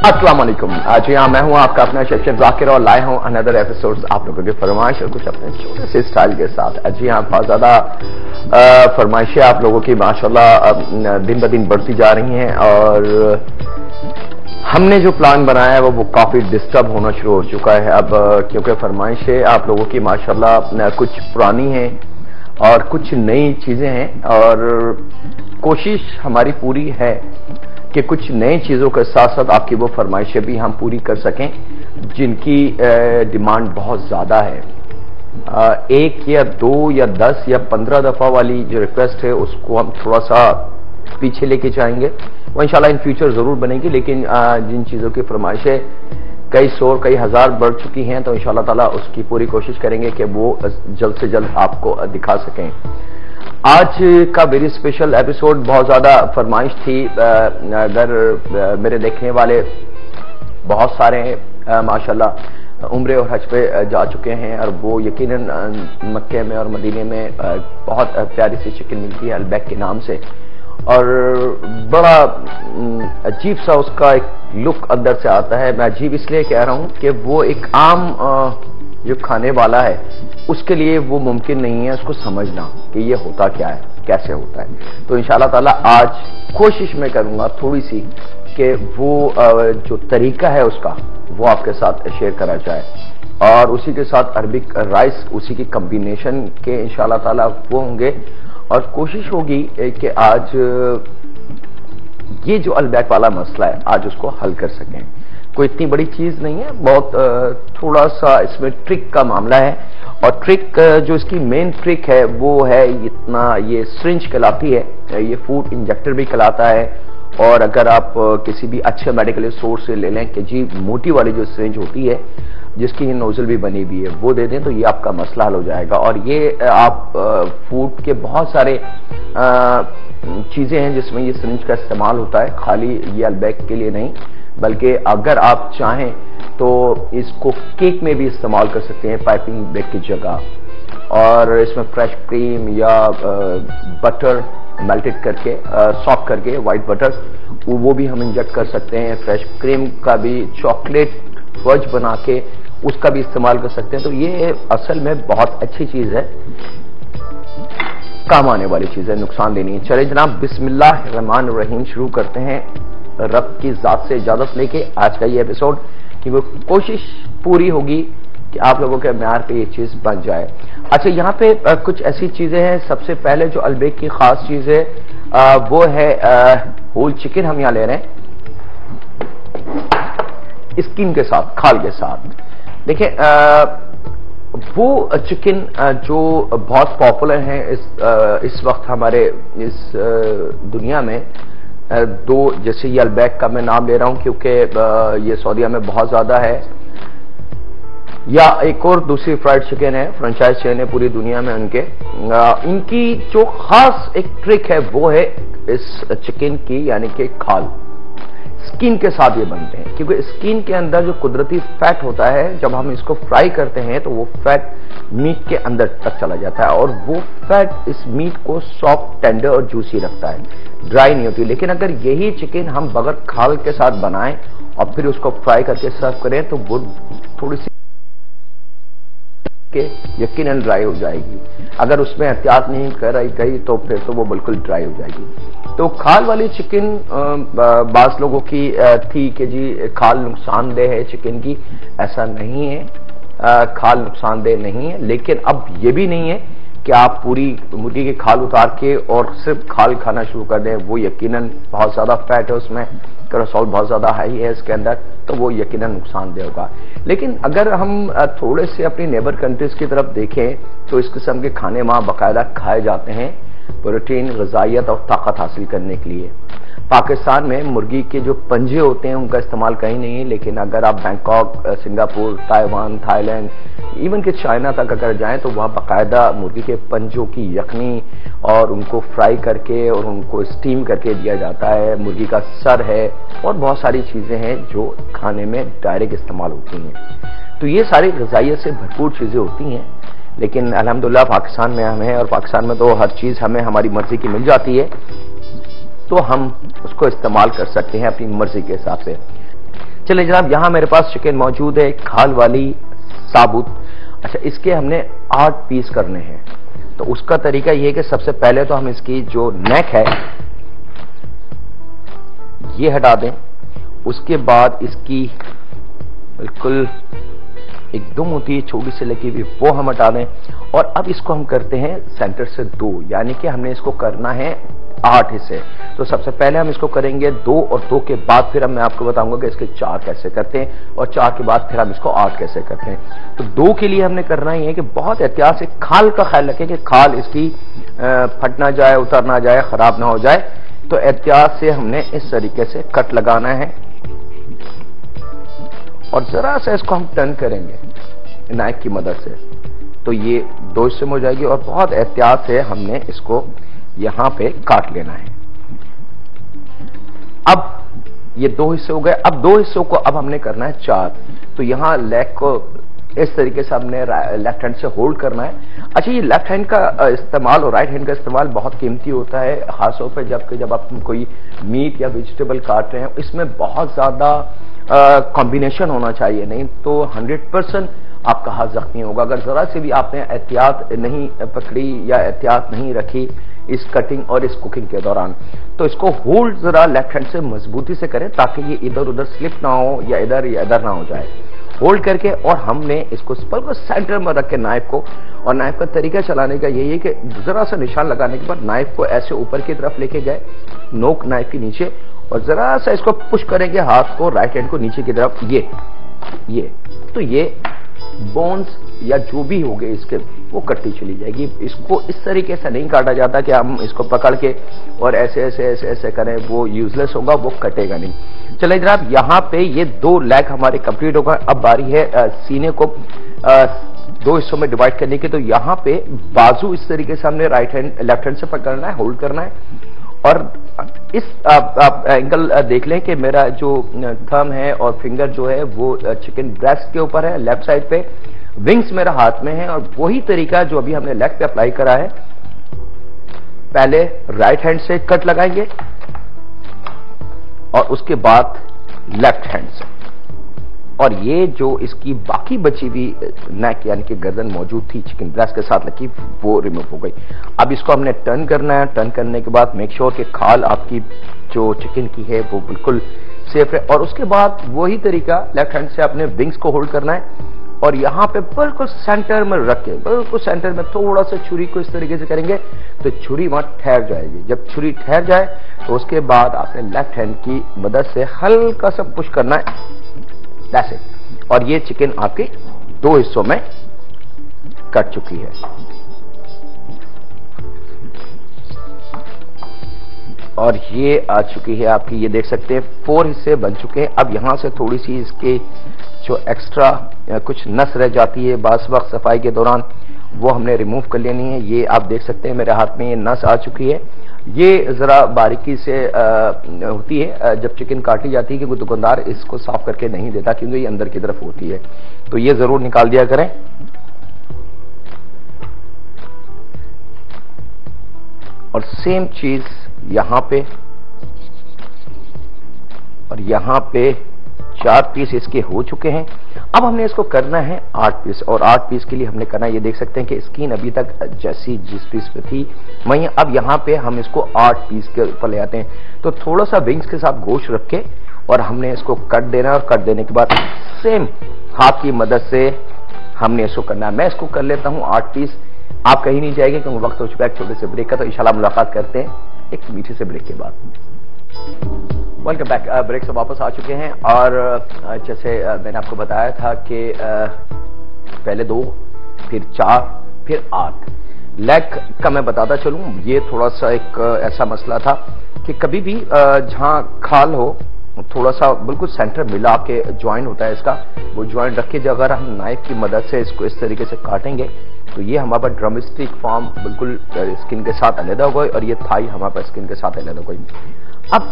अस्सलाम वालेकुम। जी हाँ, मैं हूँ आपका अपना शेफ जाकिर और लाए हूँ अनदर एपिसोड्स आप लोगों की फरमाइश और कुछ अपने छोटे से स्टाइल के साथ। जी हाँ, बहुत ज़्यादा फरमाइशें आप लोगों की माशाल्लाह दिन ब दिन बढ़ती जा रही हैं और हमने जो प्लान बनाया है वो काफ़ी डिस्टर्ब होना शुरू हो चुका है अब, क्योंकि फरमाइशें आप लोगों की माशाल्लाह कुछ पुरानी हैं और कुछ नई चीज़ें हैं और कोशिश हमारी पूरी है कि कुछ नई चीज़ों के साथ साथ आपकी वो फरमाइशें भी हम पूरी कर सकें जिनकी डिमांड बहुत ज़्यादा है। एक या दो या 10 या 15 दफ़ा वाली जो रिक्वेस्ट है उसको हम थोड़ा सा पीछे लेके जाएंगे। वो इंशाल्लाह इन फ्यूचर ज़रूर बनेगी, लेकिन जिन चीज़ों की फरमाइशें कई सौ कई हज़ार बढ़ चुकी हैं तो इंशाल्लाह ताला उसकी पूरी कोशिश करेंगे कि वो जल्द से जल्द आपको दिखा सकें। आज का वेरी स्पेशल एपिसोड बहुत ज़्यादा फरमाइश थी। अगर मेरे देखने वाले बहुत सारे माशाल्लाह उम्रे और हज पे जा चुके हैं और वो यकीनन मक्के में और मदीने में बहुत प्यारी सी चिकन मिलती है अलबैक के नाम से और बड़ा अजीब सा उसका एक लुक अंदर से आता है। मैं अजीब इसलिए कह रहा हूँ कि वो एक आम जो खाने वाला है उसके लिए वो मुमकिन नहीं है उसको समझना कि ये होता क्या है, कैसे होता है। तो इंशाल्लाह ताला आज कोशिश मैं करूंगा थोड़ी सी कि वो जो तरीका है उसका वो आपके साथ शेयर करा जाए और उसी के साथ अरबिक राइस उसी की कॉम्बिनेशन के इंशाल्लाह ताला वो होंगे और कोशिश होगी कि आज ये जो अलबैक वाला मसला है आज उसको हल कर सकें। कोई इतनी बड़ी चीज नहीं है, बहुत थोड़ा सा इसमें ट्रिक का मामला है और ट्रिक जो इसकी मेन ट्रिक है वो है इतना ये सिरिंज कहलाती है, ये फूड इंजेक्टर भी कहलाता है और अगर आप किसी भी अच्छे मेडिकल सोर्स से ले लें कि जी मोटी वाली जो सिरिंज होती है जिसकी ये नोजल भी बनी हुई है वो दे दें तो ये आपका मसला हल हो जाएगा। और ये आप फूड के बहुत सारे चीजें हैं जिसमें ये सिरिंज का इस्तेमाल होता है, खाली ये अलबैक के लिए नहीं बल्कि अगर आप चाहें तो इसको केक में भी इस्तेमाल कर सकते हैं पाइपिंग बैग की जगह और इसमें फ्रेश क्रीम या बटर मेल्टेड करके सॉफ्ट करके वाइट बटर वो भी हम इंजेक्ट कर सकते हैं। फ्रेश क्रीम का भी चॉकलेट फज बना के उसका भी इस्तेमाल कर सकते हैं। तो ये असल में बहुत अच्छी चीज है, काम आने वाली चीज है, नुकसान देनी है। चले जनाब बिस्मिल्लाह रहमान रहीम शुरू करते हैं रब की जात से इजाजत लेके आज का ये एपिसोड कि वो कोशिश पूरी होगी कि आप लोगों के म्यार पे ये चीज बन जाए। अच्छा, यहाँ पे कुछ ऐसी चीजें हैं। सबसे पहले जो अलबैक की खास चीज है वो है होल चिकन हम यहाँ ले रहे हैं स्किन के साथ, खाल के साथ। देखिए वो चिकन जो बहुत पॉपुलर है इस वक्त हमारे इस दुनिया में दो, जैसे ये अलबैक का मैं नाम ले रहा हूं क्योंकि ये सऊदीया में बहुत ज्यादा है, या एक और दूसरी फ्राइड चिकन है, फ्रेंचाइज चेन है पूरी दुनिया में उनके। इनकी जो खास एक ट्रिक है वो है इस चिकन की यानी कि खाल स्किन के साथ ये बनते हैं क्योंकि स्किन के अंदर जो कुदरती फैट होता है जब हम इसको फ्राई करते हैं तो वो फैट मीट के अंदर तक चला जाता है और वो फैट इस मीट को सॉफ्ट, टेंडर और जूसी रखता है, ड्राई नहीं होती। लेकिन अगर यही चिकन हम बगैर खाल के साथ बनाएं और फिर उसको फ्राई करके सर्व करें तो वो थोड़ी सी के यकीनन ड्राई हो जाएगी। अगर उसमें एहतियात नहीं कराई गई तो फिर तो वो बिल्कुल ड्राई हो जाएगी। तो खाल वाली चिकन बास लोगों की थी कि जी खाल नुकसानदेह है चिकन की, ऐसा नहीं है, खाल नुकसानदेह नहीं है। लेकिन अब ये भी नहीं है कि आप पूरी मुर्गी की खाल उतार के और सिर्फ खाल खाना शुरू कर दें, वो यकीनन बहुत ज्यादा फैट है उसमें, कोलेस्ट्रॉल बहुत ज्यादा हाई है इसके अंदर, तो वो यकीनन नुकसानदेह होगा। लेकिन अगर हम थोड़े से अपनी नेबर कंट्रीज की तरफ देखें तो इस किस्म के खाने वहां बाकायदा खाए जाते हैं प्रोटीन, ग़िज़ाइयत और ताकत हासिल करने के लिए। पाकिस्तान में मुर्गी के जो पंजे होते हैं उनका इस्तेमाल कहीं नहीं है, लेकिन अगर आप Bangkok, Singapore, Taiwan, Thailand, even कि चाइना तक अगर जाएं तो वहाँ बाकायदा मुर्गी के पंजों की यखनी और उनको फ्राई करके और उनको स्टीम करके दिया जाता है। मुर्गी का सर है और बहुत सारी चीजें हैं जो खाने में डायरेक्ट इस्तेमाल होती हैं। तो ये सारी ग़िज़ाइयत से भरपूर चीजें होती हैं, लेकिन अल्हम्दुलिल्लाह पाकिस्तान में हम हैं और पाकिस्तान में तो हर चीज हमें हमारी मर्जी की मिल जाती है, तो हम उसको इस्तेमाल कर सकते हैं अपनी मर्जी के हिसाब से। चलिए जनाब, यहां मेरे पास चिकन मौजूद है, खाल वाली साबुत। अच्छा, इसके हमने 8 पीस करने हैं। तो उसका तरीका यह है कि सबसे पहले तो हम इसकी जो नेक है ये हटा दें। उसके बाद इसकी बिल्कुल एक दुम होती है छोटी से लगी हुई, वो हम हटा दें। और अब इसको हम करते हैं सेंटर से 2, यानी कि हमने इसको करना है 8 हिस्से। तो सबसे पहले हम इसको करेंगे 2 और 2 के बाद फिर मैं आपको बताऊंगा कि इसके 4 कैसे करते हैं और 4 के बाद फिर हम इसको 8 कैसे करते हैं। तो 2 के लिए हमने करना ही है कि बहुत एहतियात से खाल का ख्याल रखें कि खाल इसकी फट ना जाए, उतर ना जाए, खराब ना हो जाए। तो एहतियात से हमने इस तरीके से कट लगाना है और जरा सा इसको हम टर्न करेंगे नाइफ की मदद से, तो ये 2 हिस्से में हो जाएगी। और बहुत एहतियात से हमने इसको यहां पे काट लेना है। अब ये 2 हिस्से हो गए। अब 2 हिस्सों को अब हमने करना है 4। तो यहां लेग को इस तरीके से हमने लेफ्ट हैंड से होल्ड करना है। अच्छा, ये लेफ्ट हैंड का इस्तेमाल और राइट हैंड का इस्तेमाल बहुत कीमती होता है, खासतौर पर जब आप कोई मीट या वेजिटेबल काट रहे हैं। इसमें बहुत ज्यादा कॉम्बिनेशन होना चाहिए, नहीं तो 100% आपका हाथ जख्मी होगा। अगर जरा से भी आपने एहतियात नहीं पकड़ी या एहतियात नहीं रखी इस कटिंग और इस कुकिंग के दौरान, तो इसको होल्ड जरा लेफ्ट हैंड से मजबूती से करें ताकि ये इधर उधर स्लिप ना हो या इधर ना हो जाए। होल्ड करके और हमने इसको बिल्कुल सेंटर में रख के नाइफ को, और नाइफ का तरीका चलाने का यही है कि जरा सा निशान लगाने के बाद नाइफ को ऐसे ऊपर की तरफ लेके गए, नोक नाइफ के नीचे, और जरा सा इसको पुश करेंगे हाथ को, राइट हैंड को नीचे की तरफ, ये तो ये बोन्स या जो भी हो गए इसके वो कटती चली जाएगी। इसको इस तरीके से नहीं काटा जाता कि हम इसको पकड़ के और ऐसे ऐसे ऐसे ऐसे करें, वो यूजलेस होगा, वो कटेगा नहीं। चलिए जनाब, यहाँ पे ये 2 लेग हमारे कंप्लीट होगा। अब बारी है सीने को 2 हिस्सों में डिवाइड करने की। तो यहाँ पे बाजू इस तरीके से हमने लेफ्ट हैंड से पकड़ना है, होल्ड करना है। और इस आप एंगल देख लें कि मेरा जो थंब है और फिंगर जो है वो चिकन ब्रेस्ट के ऊपर है, लेफ्ट साइड पे, विंग्स मेरा हाथ में है। और वही तरीका जो अभी हमने लेग पे अप्लाई करा है, पहले राइट हैंड से कट लगाएंगे और उसके बाद लेफ्ट हैंड से। और ये जो इसकी बाकी बची हुई नेक यानी कि गर्दन मौजूद थी चिकन ब्रेस्ट के साथ लगी, वो रिमूव हो गई। अब इसको हमने टर्न करना है। टर्न करने के बाद मेक श्योर कि खाल आपकी जो चिकन की है वो बिल्कुल सेफ है। और उसके बाद वही तरीका लेफ्ट हैंड से अपने विंग्स को होल्ड करना है और यहां पे बिल्कुल सेंटर में रख के, बिल्कुल सेंटर में थोड़ा सा छुरी को इस तरीके से करेंगे तो छुरी वहां ठहर जाएगी। जब छुरी ठहर जाए तो उसके बाद आपने लेफ्ट हैंड की मदद से हल्का सा पुश करना है, ऐसे। और ये चिकन आपके 2 हिस्सों में कट चुकी है। और ये आ चुकी है आपकी, ये देख सकते हैं 4 हिस्से बन चुके हैं। अब यहां से थोड़ी सी इसके जो एक्स्ट्रा कुछ नस रह जाती है बास वक्त सफाई के दौरान, वो हमने रिमूव कर लेनी है। ये आप देख सकते हैं मेरे हाथ में ये नस आ चुकी है। ये जरा बारीकी से होती है जब चिकन काटी जाती है, क्योंकि दुकानदार इसको साफ करके नहीं देता क्योंकि ये अंदर की तरफ होती है, तो ये जरूर निकाल दिया करें। और सेम चीज यहां पे, और यहां पे 4 पीस इसके हो चुके हैं। अब हमने इसको करना है 8 पीस, और 8 पीस के लिए हमने करना है, ये देख सकते हैं कि स्किन अभी तक जैसी जिस पीस पे थी वहीं अब यहां पे हम इसको 8 पीस के ऊपर ले आते हैं। तो थोड़ा सा विंग्स के साथ गोश्त रख के और हमने इसको कट देना है, और कट देने के बाद सेम हाथ की मदद से हमने इसको करना है। मैं इसको कर लेता हूं 8 पीस। आप कहीं नहीं जाएंगे क्योंकि वक्त हो चुका है एक छोटे से ब्रेक का, तो इंशाल्लाह मुलाकात करते हैं एक मीठे से ब्रेक के बाद। Welcome back. ब्रेक से वापस आ चुके हैं और जैसे मैंने आपको बताया था कि पहले 2, फिर 4, फिर 8 लेग का मैं बताता चलूं। ये थोड़ा सा एक ऐसा मसला था कि कभी भी जहां खाल हो थोड़ा सा बिल्कुल सेंटर मिला के ज्वाइंट होता है इसका, वो ज्वाइंट रख के अगर हम नाइफ की मदद से इसको इस तरीके से काटेंगे तो ये हमारे पास ड्रमस्टिक फॉर्म बिल्कुल स्किन के साथ अलग हो गई और ये थाई हमारे पास स्किन के साथ अलग हो गई। अब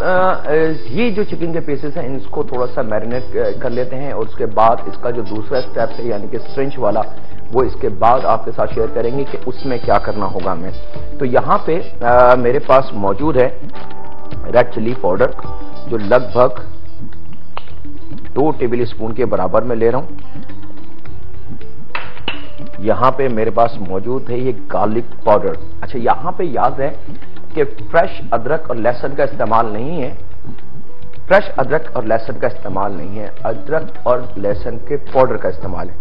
ये जो चिकन के पीसेस हैं इनको थोड़ा सा मैरिनेट कर लेते हैं और उसके बाद इसका जो दूसरा स्टेप है यानी कि स्ट्रेंच वाला, वो इसके बाद आपके साथ शेयर करेंगे कि उसमें क्या करना होगा हमें। तो यहाँ पे मेरे पास मौजूद है रेड चिली पाउडर जो लगभग 2 2 टेबल स्पून के बराबर मैं ले रहा हूं। यहां पे मेरे पास मौजूद है ये गार्लिक पाउडर। अच्छा, यहां पे याद है कि फ्रेश अदरक और लहसुन का इस्तेमाल नहीं है, फ्रेश अदरक और लहसुन का इस्तेमाल नहीं है, अदरक और लहसुन के पाउडर का इस्तेमाल है।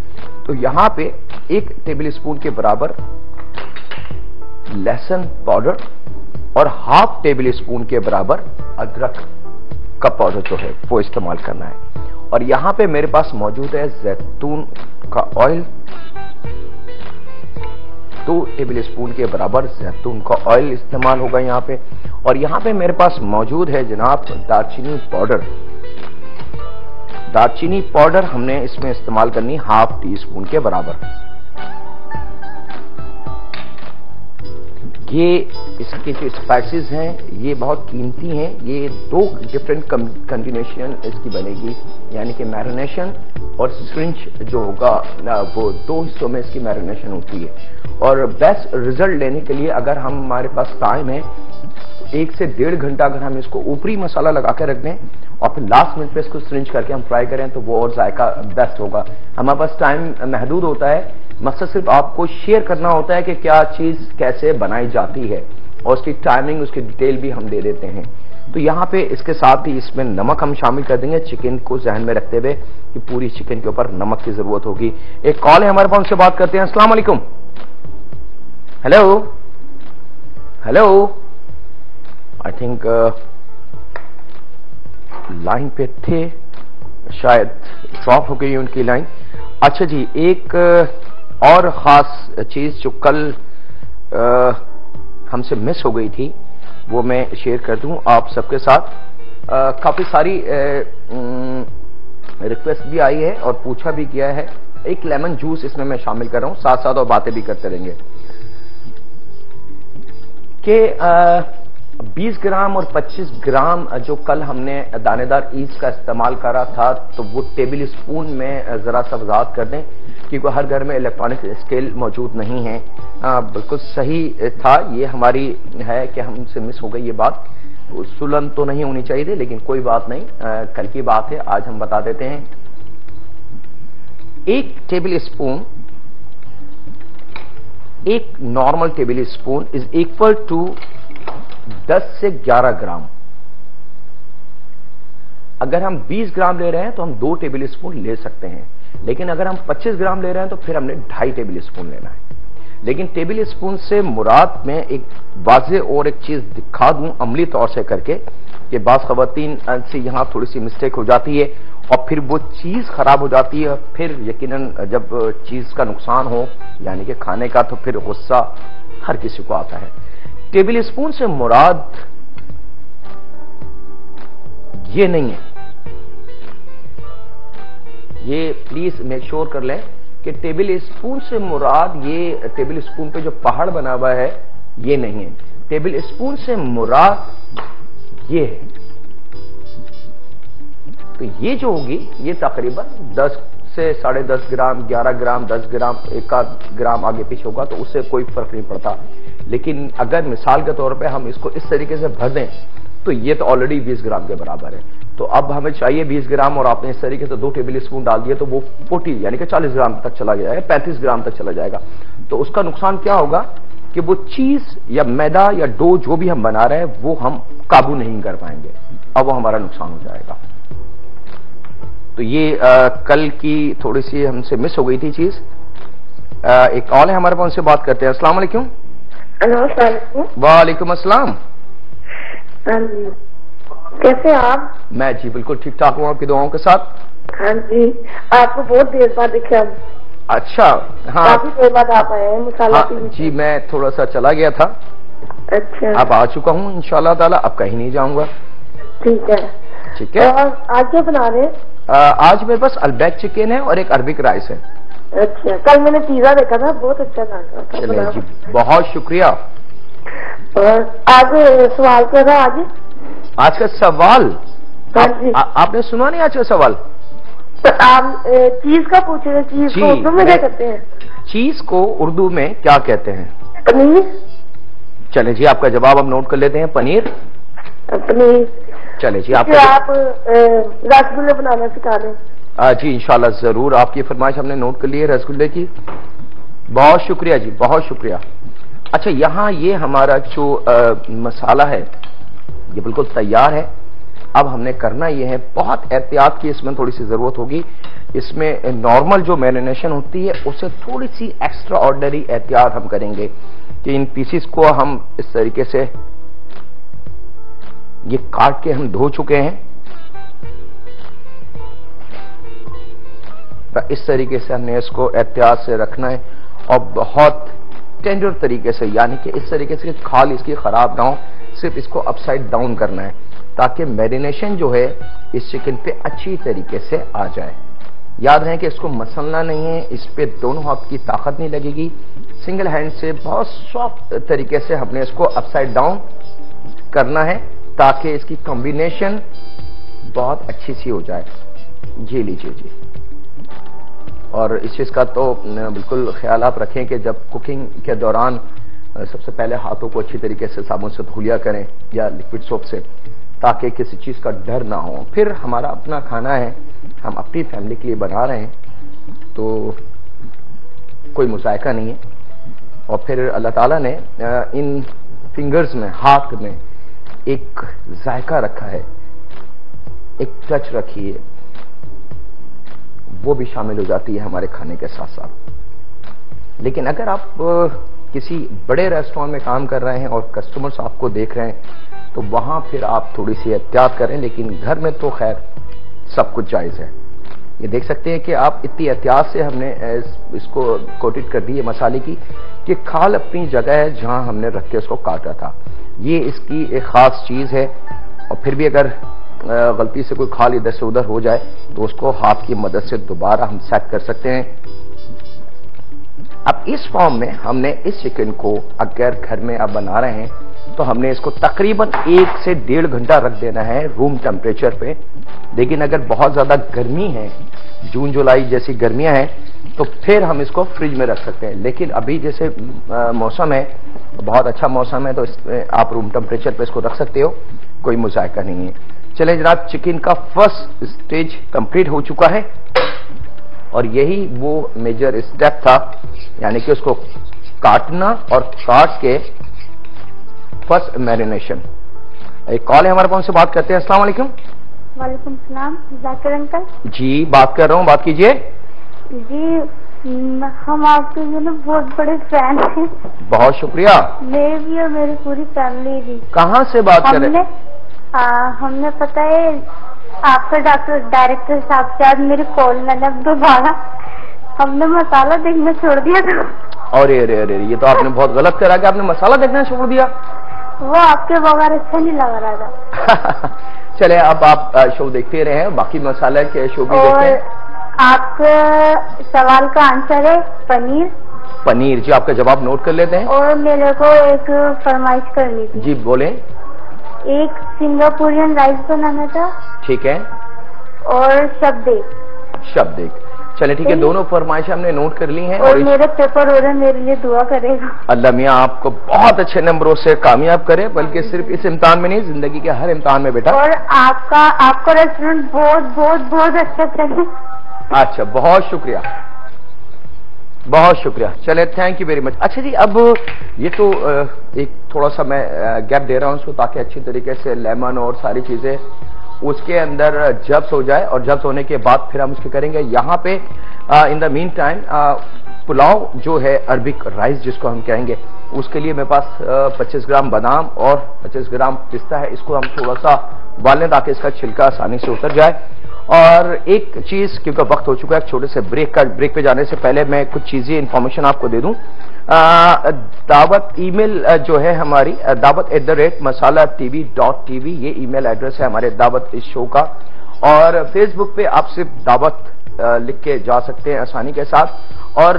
तो यहां पे 1 टेबल स्पून के बराबर लहसुन पाउडर और ½ टेबल स्पून के बराबर अदरक का पाउडर जो है वो इस्तेमाल करना है। और यहां पे मेरे पास मौजूद है जैतून का ऑयल, 2 टेबल स्पून के बराबर जैतून का ऑयल इस्तेमाल होगा यहां पे। और यहां पे मेरे पास मौजूद है जनाब दालचीनी पाउडर। दालचीनी पाउडर हमने इसमें इस्तेमाल करनी ½ टीस्पून के बराबर। ये इसके जो स्पाइसेस हैं ये बहुत कीमती हैं। ये 2 डिफरेंट कॉम्बिनेशन इसकी बनेगी, यानी कि मैरिनेशन और सिरिंज जो होगा वो 2 हिस्सों में इसकी मैरिनेशन होती है। और बेस्ट रिजल्ट लेने के लिए अगर हमारे पास टाइम है 1 से 1.5 घंटा अगर हम इसको ऊपरी मसाला लगा के रख दें और फिर लास्ट मिनट पे इसको सिरिंज करके हम फ्राई करें तो वो और जायका बेस्ट होगा। हमारे पास टाइम महदूद होता है, मकसद सिर्फ आपको शेयर करना होता है कि क्या चीज कैसे बनाई जाती है और उसकी टाइमिंग, उसकी डिटेल भी हम दे देते हैं। तो यहां पे इसके साथ ही इसमें नमक हम शामिल कर देंगे, चिकन को जहन में रखते हुए कि पूरी चिकन के ऊपर नमक की जरूरत होगी। एक कॉल है हमारे पास, उनसे बात करते हैं। अस्सलाम वालेकुम। Hello hello, I think line पे थे, शायद ड्रॉप हो गई उनकी लाइन। अच्छा जी, एक और खास चीज जो कल हमसे मिस हो गई थी वो मैं शेयर कर दूं आप सबके साथ। काफी सारी रिक्वेस्ट भी आई है और पूछा भी गया है। एक लेमन जूस इसमें मैं शामिल कर रहा हूं, साथ साथ और बातें भी करते रहेंगे कि 20 ग्राम और 25 ग्राम जो कल हमने दानेदार ईस्ट का इस्तेमाल करा था तो वो टेबल स्पून में जरा सा वजाहत कर दें, क्योंकि हर घर में इलेक्ट्रॉनिक स्केल मौजूद नहीं है। बिल्कुल सही था, ये हमारी है कि हमसे मिस हो गई ये बात। सुलन तो नहीं होनी चाहिए थी, लेकिन कोई बात नहीं, कल की बात है, आज हम बता देते हैं। 1 tablespoon, 1 normal tablespoon is equal to 10 से 11 ग्राम। अगर हम 20 ग्राम ले रहे हैं तो हम 2 टेबल स्पून ले सकते हैं, लेकिन अगर हम 25 ग्राम ले रहे हैं तो फिर हमने 2.5 टेबल स्पून लेना है। लेकिन टेबल स्पून से मुराद में एक वाज़ेह और एक चीज दिखा दूं अमली तौर से करके कि बाज़ ख़वातीन से यहां थोड़ी सी मिस्टेक हो जाती है और फिर वो चीज खराब हो जाती है और फिर यकीनन जब चीज का नुकसान हो यानी कि खाने का, तो फिर गुस्सा हर किसी को आता है। टेबल स्पून से मुराद ये नहीं है, ये प्लीज मेक श्योर कर लें कि टेबल स्पून से मुराद ये टेबल स्पून पे जो पहाड़ बना हुआ है ये नहीं है। टेबल स्पून से मुराद ये है। तो ये जो होगी ये तकरीबन 10 से 10.5 ग्राम, 11 ग्राम, 10 ग्राम, 1 ग्राम आगे पीछे होगा तो उससे कोई फर्क नहीं पड़ता। लेकिन अगर मिसाल के तौर पे हम इसको इस तरीके से भर दें तो ये तो ऑलरेडी 20 ग्राम के बराबर है। तो अब हमें चाहिए 20 ग्राम और आपने इस तरीके से 2 टेबल स्पून डाल दिए तो वो 40 यानी कि 40 ग्राम तक चला जाएगा, 35 ग्राम तक चला जाएगा। तो उसका नुकसान क्या होगा कि वो चीज या मैदा या डो जो भी हम बना रहे हैं वो हम काबू नहीं कर पाएंगे, अब वो हमारा नुकसान हो जाएगा। तो ये कल की थोड़ी सी हमसे मिस हो गई थी चीज। एक कॉल है हमारे पास, उनसे बात करते हैं। अस्सलाम वालेकुम। वालेकुम अस्सलाम। कैसे आप? मैं जी बिल्कुल ठीक ठाक हूँ, आपकी दुआओं के साथ। हाँ जी, आपको बहुत देर बाद देखे हम। अच्छा, हाँ काफी देर बाद आप आए हैं मसाला। हाँ जी, मैं थोड़ा सा चला गया था। अच्छा, अब आ चुका हूँ इंशाल्लाह ताला, अब कहीं नहीं जाऊंगा। ठीक है, ठीक है। और आज क्या बना रहे हैं? आज मेरे पास अल्बैक चिकन है और एक अरबिक राइस है। अच्छा, कल मैंने पिज्जा देखा था, बहुत अच्छा लग रहा था। चलिए जी, बहुत शुक्रिया। और आज सवाल क्या था? आज का सवाल हाँ जी। आपने सुना नहीं आज का सवाल? तो आप चीज का पूछ रहे, चीज को उर्दू में क्या कहते हैं? चीज को उर्दू में क्या कहते हैं? पनीर। चले जी, आपका जवाब हम नोट कर लेते हैं, पनीर। पनीर। चले जी, आप रसगुल्ले बनाना सिखा दें। जी इंशाल्लाह जरूर, आपकी फरमाइश हमने नोट कर ली है रसगुल्ले की। बहुत शुक्रिया जी, बहुत शुक्रिया। अच्छा, यहाँ ये हमारा जो मसाला है ये बिल्कुल तैयार है। अब हमने करना ये है, बहुत एहतियात की इसमें थोड़ी सी जरूरत होगी। इसमें नॉर्मल जो मैरिनेशन होती है उससे थोड़ी सी एक्स्ट्रा ऑर्डिनरी एहतियात हम करेंगे कि इन पीसीस को हम इस तरीके से ये काट के हम धो चुके हैं, तो इस तरीके से हमने इसको एहतियात से रखना है और बहुत टेंडर तरीके से, यानी कि इस तरीके से खाल इसकी खराब ना हो, सिर्फ इसको अपसाइड डाउन करना है ताकि मैरिनेशन जो है इस चिकन पे अच्छी तरीके से आ जाए। याद रहे कि इसको मसलना नहीं है, इस पे दोनों हाथ की ताकत नहीं लगेगी, सिंगल हैंड से बहुत सॉफ्ट तरीके से हमने इसको अपसाइड डाउन करना है ताकि इसकी कॉम्बिनेशन बहुत अच्छी सी हो जाए। जी लीजिए जी। और इस चीज का तो बिल्कुल ख्याल आप रखें कि जब कुकिंग के दौरान सबसे पहले हाथों को अच्छी तरीके से साबुन से धो लिया करें या लिक्विड सोप से, ताकि किसी चीज का डर ना हो। फिर हमारा अपना खाना है, हम अपनी फैमिली के लिए बना रहे हैं, तो कोई मुजायका नहीं है। और फिर अल्लाह ताला ने इन फिंगर्स में, हाथ में एक जायका रखा है, एक टच रखी है, वो भी शामिल हो जाती है हमारे खाने के साथ साथ। लेकिन अगर आप किसी बड़े रेस्टोरेंट में काम कर रहे हैं और कस्टमर्स आपको देख रहे हैं तो वहां फिर आप थोड़ी सी एहतियात करें, लेकिन घर में तो खैर सब कुछ जायज है। ये देख सकते हैं कि आप इतनी एहतियात से हमने इसको कोटेड कर दी है मसाले की कि खाल अपनी जगह है जहां हमने रख के उसको काटा था। ये इसकी एक खास चीज है। और फिर भी अगर गलती से कोई खाल इधर से उधर हो जाए तो उसको हाथ की मदद से दोबारा हम सेट कर सकते हैं। अब इस फॉर्म में हमने इस चिकन को अगर घर में आप बना रहे हैं तो हमने इसको तकरीबन 1 से 1.5 घंटा रख देना है रूम टेम्परेचर पे। लेकिन अगर बहुत ज्यादा गर्मी है, जून जुलाई जैसी गर्मियां हैं, तो फिर हम इसको फ्रिज में रख सकते हैं। लेकिन अभी जैसे मौसम है, बहुत अच्छा मौसम है, तो आप रूम टेम्परेचर पे इसको रख सकते हो, कोई मुजायका नहीं है। चले जनाब, चिकन का फर्स्ट स्टेज कंप्लीट हो चुका है और यही वो मेजर स्टेप था, यानी कि उसको काटना और काट के फर्स्ट मैरिनेशन। एक कॉल है हमारे पास, से बात करते हैं। अस्सलाम वालेकुम। वालेकुम सलाम, जाकिर अंकल जी बात कर रहा हूँ, बात कीजिए जी। हम आपके जो ना बहुत बड़े फैन हैं। बहुत शुक्रिया। मैं भी और मेरी पूरी फैमिली भी। कहाँ से बात कर रहे हैं? हमने पता है आपका डायरेक्टर साहब से आज मेरी कॉल मैंने दोबारा हमने मसाला देखना छोड़ दिया था। अरे अरे अरे, ये तो आपने बहुत गलत करा कि आपने मसाला देखना छोड़ दिया। वो आपके बगैर अच्छा नहीं लग रहा था। चले, अब आप शो देखते रहे, बाकी मसाला के शो भी देखते हैं। आपका सवाल का आंसर है पनीर। पनीर जी, आपका जवाब नोट कर लेते हैं। और मेरे को एक फरमाइश करनी थी। जी बोले। एक सिंगापुरियन राइस बनाना था। ठीक है। और शब्देक। चले ठीक है, दोनों फरमाइशें हमने नोट कर ली हैं। और मेरे पेपर हो रहे, मेरे लिए दुआ करेगा। अल्लाह मियाँ आपको बहुत अच्छे नंबरों से कामयाब करे, बल्कि सिर्फ इस इम्तिहान में नहीं, जिंदगी के हर इम्तिहान में बेटा। और आपका रेस्टोरेंट बहुत बहुत बहुत अच्छा चले। अच्छा, बहुत शुक्रिया, बहुत शुक्रिया। चले, थैंक यू वेरी मच। अच्छा जी, अब ये तो एक थोड़ा सा मैं गैप दे रहा हूँ उसको, ताकि अच्छी तरीके से लेमन और सारी चीजें उसके अंदर जब्स हो जाए, और जब्स होने के बाद फिर हम उसके करेंगे। यहाँ पे in the mean time pulao जो है, अरबिक राइस जिसको हम कहेंगे, उसके लिए मेरे पास 25 ग्राम बादाम और 25 ग्राम पिस्ता है। इसको हम थोड़ा सा उबाल लें ताकि इसका छिलका आसानी से उतर जाए। और एक चीज, क्योंकि वक्त हो चुका है छोटे से ब्रेक पे जाने से पहले मैं कुछ चीजें इंफॉर्मेशन आपको दे दूं। दावत ईमेल जो है हमारी, dawat@masala.tv.tv, ये ईमेल एड्रेस है हमारे दावत इस शो का। और फेसबुक पे आप सिर्फ दावत लिख के जा सकते हैं आसानी के साथ। और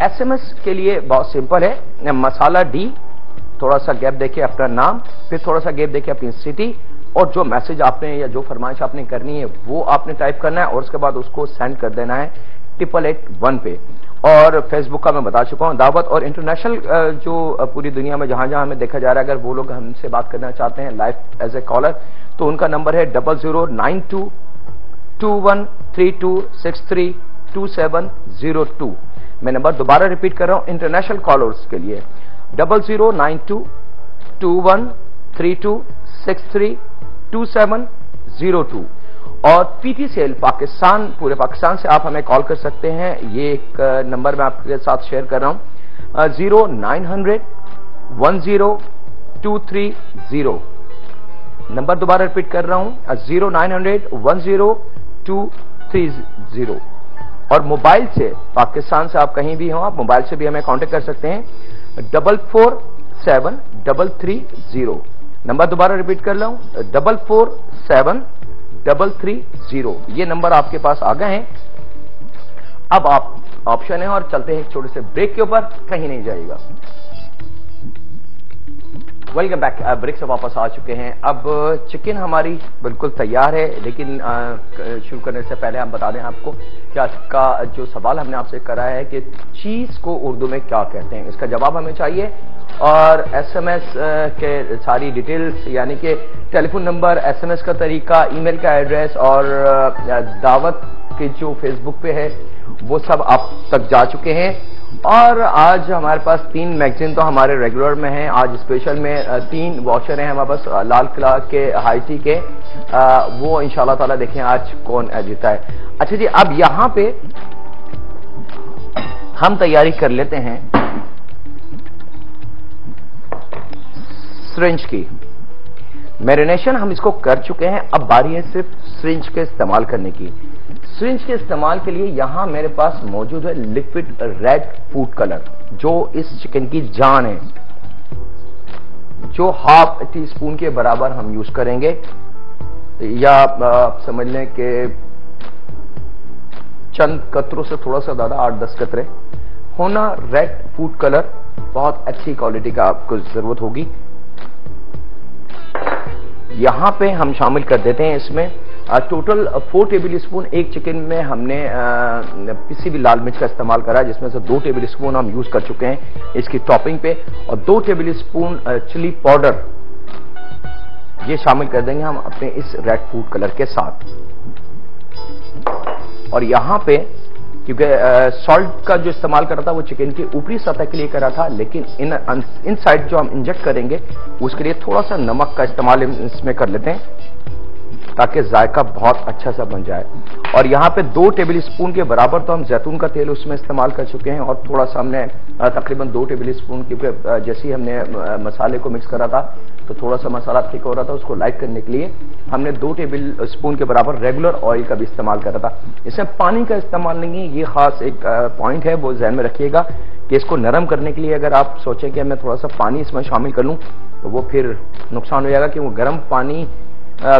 SMS के लिए बहुत सिंपल है, मसाला D, थोड़ा सा गैप देके अपना नाम, फिर थोड़ा सा गैप देके अपनी सिटी, और जो मैसेज आपने या जो फरमाइश आपने करनी है वो आपने टाइप करना है, और उसके बाद उसको सेंड कर देना है 8881 पे। और फेसबुक का मैं बता चुका हूं दावत, और इंटरनेशनल जो पूरी दुनिया में जहां जहां हमें देखा जा रहा है, अगर वो लोग हमसे बात करना चाहते हैं लाइव एज ए कॉलर, तो उनका नंबर है 0092 2132632702। मैं नंबर दोबारा रिपीट कर रहा हूं इंटरनेशनल कॉलर्स के लिए 00922132632702। और पीटी सेल पाकिस्तान, पूरे पाकिस्तान से आप हमें कॉल कर सकते हैं। ये एक नंबर मैं आपके साथ शेयर कर रहा हूं 0900102330। नंबर दोबारा रिपीट कर रहा हूं 0900102330। और मोबाइल से, पाकिस्तान से आप कहीं भी हो, आप मोबाइल से भी हमें कांटेक्ट कर सकते हैं 447330। नंबर दोबारा रिपीट कर रहा हूं 447330। ये नंबर आपके पास आ गए हैं। अब आप ऑप्शन है और चलते हैं एक छोटे से ब्रेक के ऊपर, कहीं नहीं जाएगा। Welcome back. ब्रेक से वापस आ चुके हैं। अब चिकन हमारी बिल्कुल तैयार है, लेकिन शुरू करने से पहले हम बता दें आपको कि आज का जो सवाल हमने आपसे करा है कि चीज को उर्दू में क्या कहते हैं, इसका जवाब हमें चाहिए। और एसएमएस के सारी डिटेल्स, यानी कि टेलीफोन नंबर, एसएमएस का तरीका, ईमेल का एड्रेस और दावत के जो फेसबुक पे है वो सब आप तक जा चुके हैं। और आज हमारे पास 3 मैगजीन तो हमारे रेगुलर में हैं। आज स्पेशल में 3 वॉचर हैं हमारे पास लाल किला के, हाईटी के। वो इंशाल्लाह ताला देखें आज कौन जीता है। अच्छा जी, अब यहां पे हम तैयारी कर लेते हैं सिरिंज की। मैरिनेशन हम इसको कर चुके हैं, अब बारी है सिर्फ सिरिंज के इस्तेमाल करने की। सिरिंज के इस्तेमाल के लिए यहां मेरे पास मौजूद है लिक्विड रेड फूड कलर, जो इस चिकन की जान है, जो ½ टीस्पून के बराबर हम यूज करेंगे, या आप समझ लें कि चंद कतरों से थोड़ा सा ज्यादा, 8-10 कतरे होना। रेड फूड कलर बहुत अच्छी क्वालिटी का आपको जरूरत होगी। यहां पे हम शामिल कर देते हैं इसमें टोटल 4 टेबल स्पून। एक चिकन में हमने किसी भी लाल मिर्च का इस्तेमाल करा है, जिसमें से 2 टेबल स्पून हम यूज कर चुके हैं इसकी टॉपिंग पे, और 2 टेबल स्पून चिली पाउडर ये शामिल कर देंगे हम अपने इस रेड फूड कलर के साथ। और यहां पे क्योंकि सॉल्ट का जो इस्तेमाल करा था वो चिकन की ऊपरी सतह के लिए करा था, लेकिन इन साइड जो हम इंजेक्ट करेंगे उसके लिए थोड़ा सा नमक का इस्तेमाल इसमें कर लेते हैं, ताकि जायका बहुत अच्छा सा बन जाए। और यहाँ पे 2 टेबल स्पून के बराबर तो हम जैतून का तेल उसमें इस्तेमाल कर चुके हैं, और थोड़ा सा हमने तकरीबन 2 टेबल स्पून, क्योंकि जैसे ही हमने मसाले को मिक्स करा था तो थोड़ा सा मसाला थिक हो रहा था, उसको लाइट करने के लिए हमने 2 टेबल स्पून के बराबर रेगुलर ऑयल का भी इस्तेमाल करा था। इसमें पानी का इस्तेमाल नहीं है, ये खास एक पॉइंट है, वो ध्यान में रखिएगा कि इसको नरम करने के लिए अगर आप सोचें कि मैं थोड़ा सा पानी इसमें शामिल कर लूं तो वो फिर नुकसान हो जाएगा, कि वो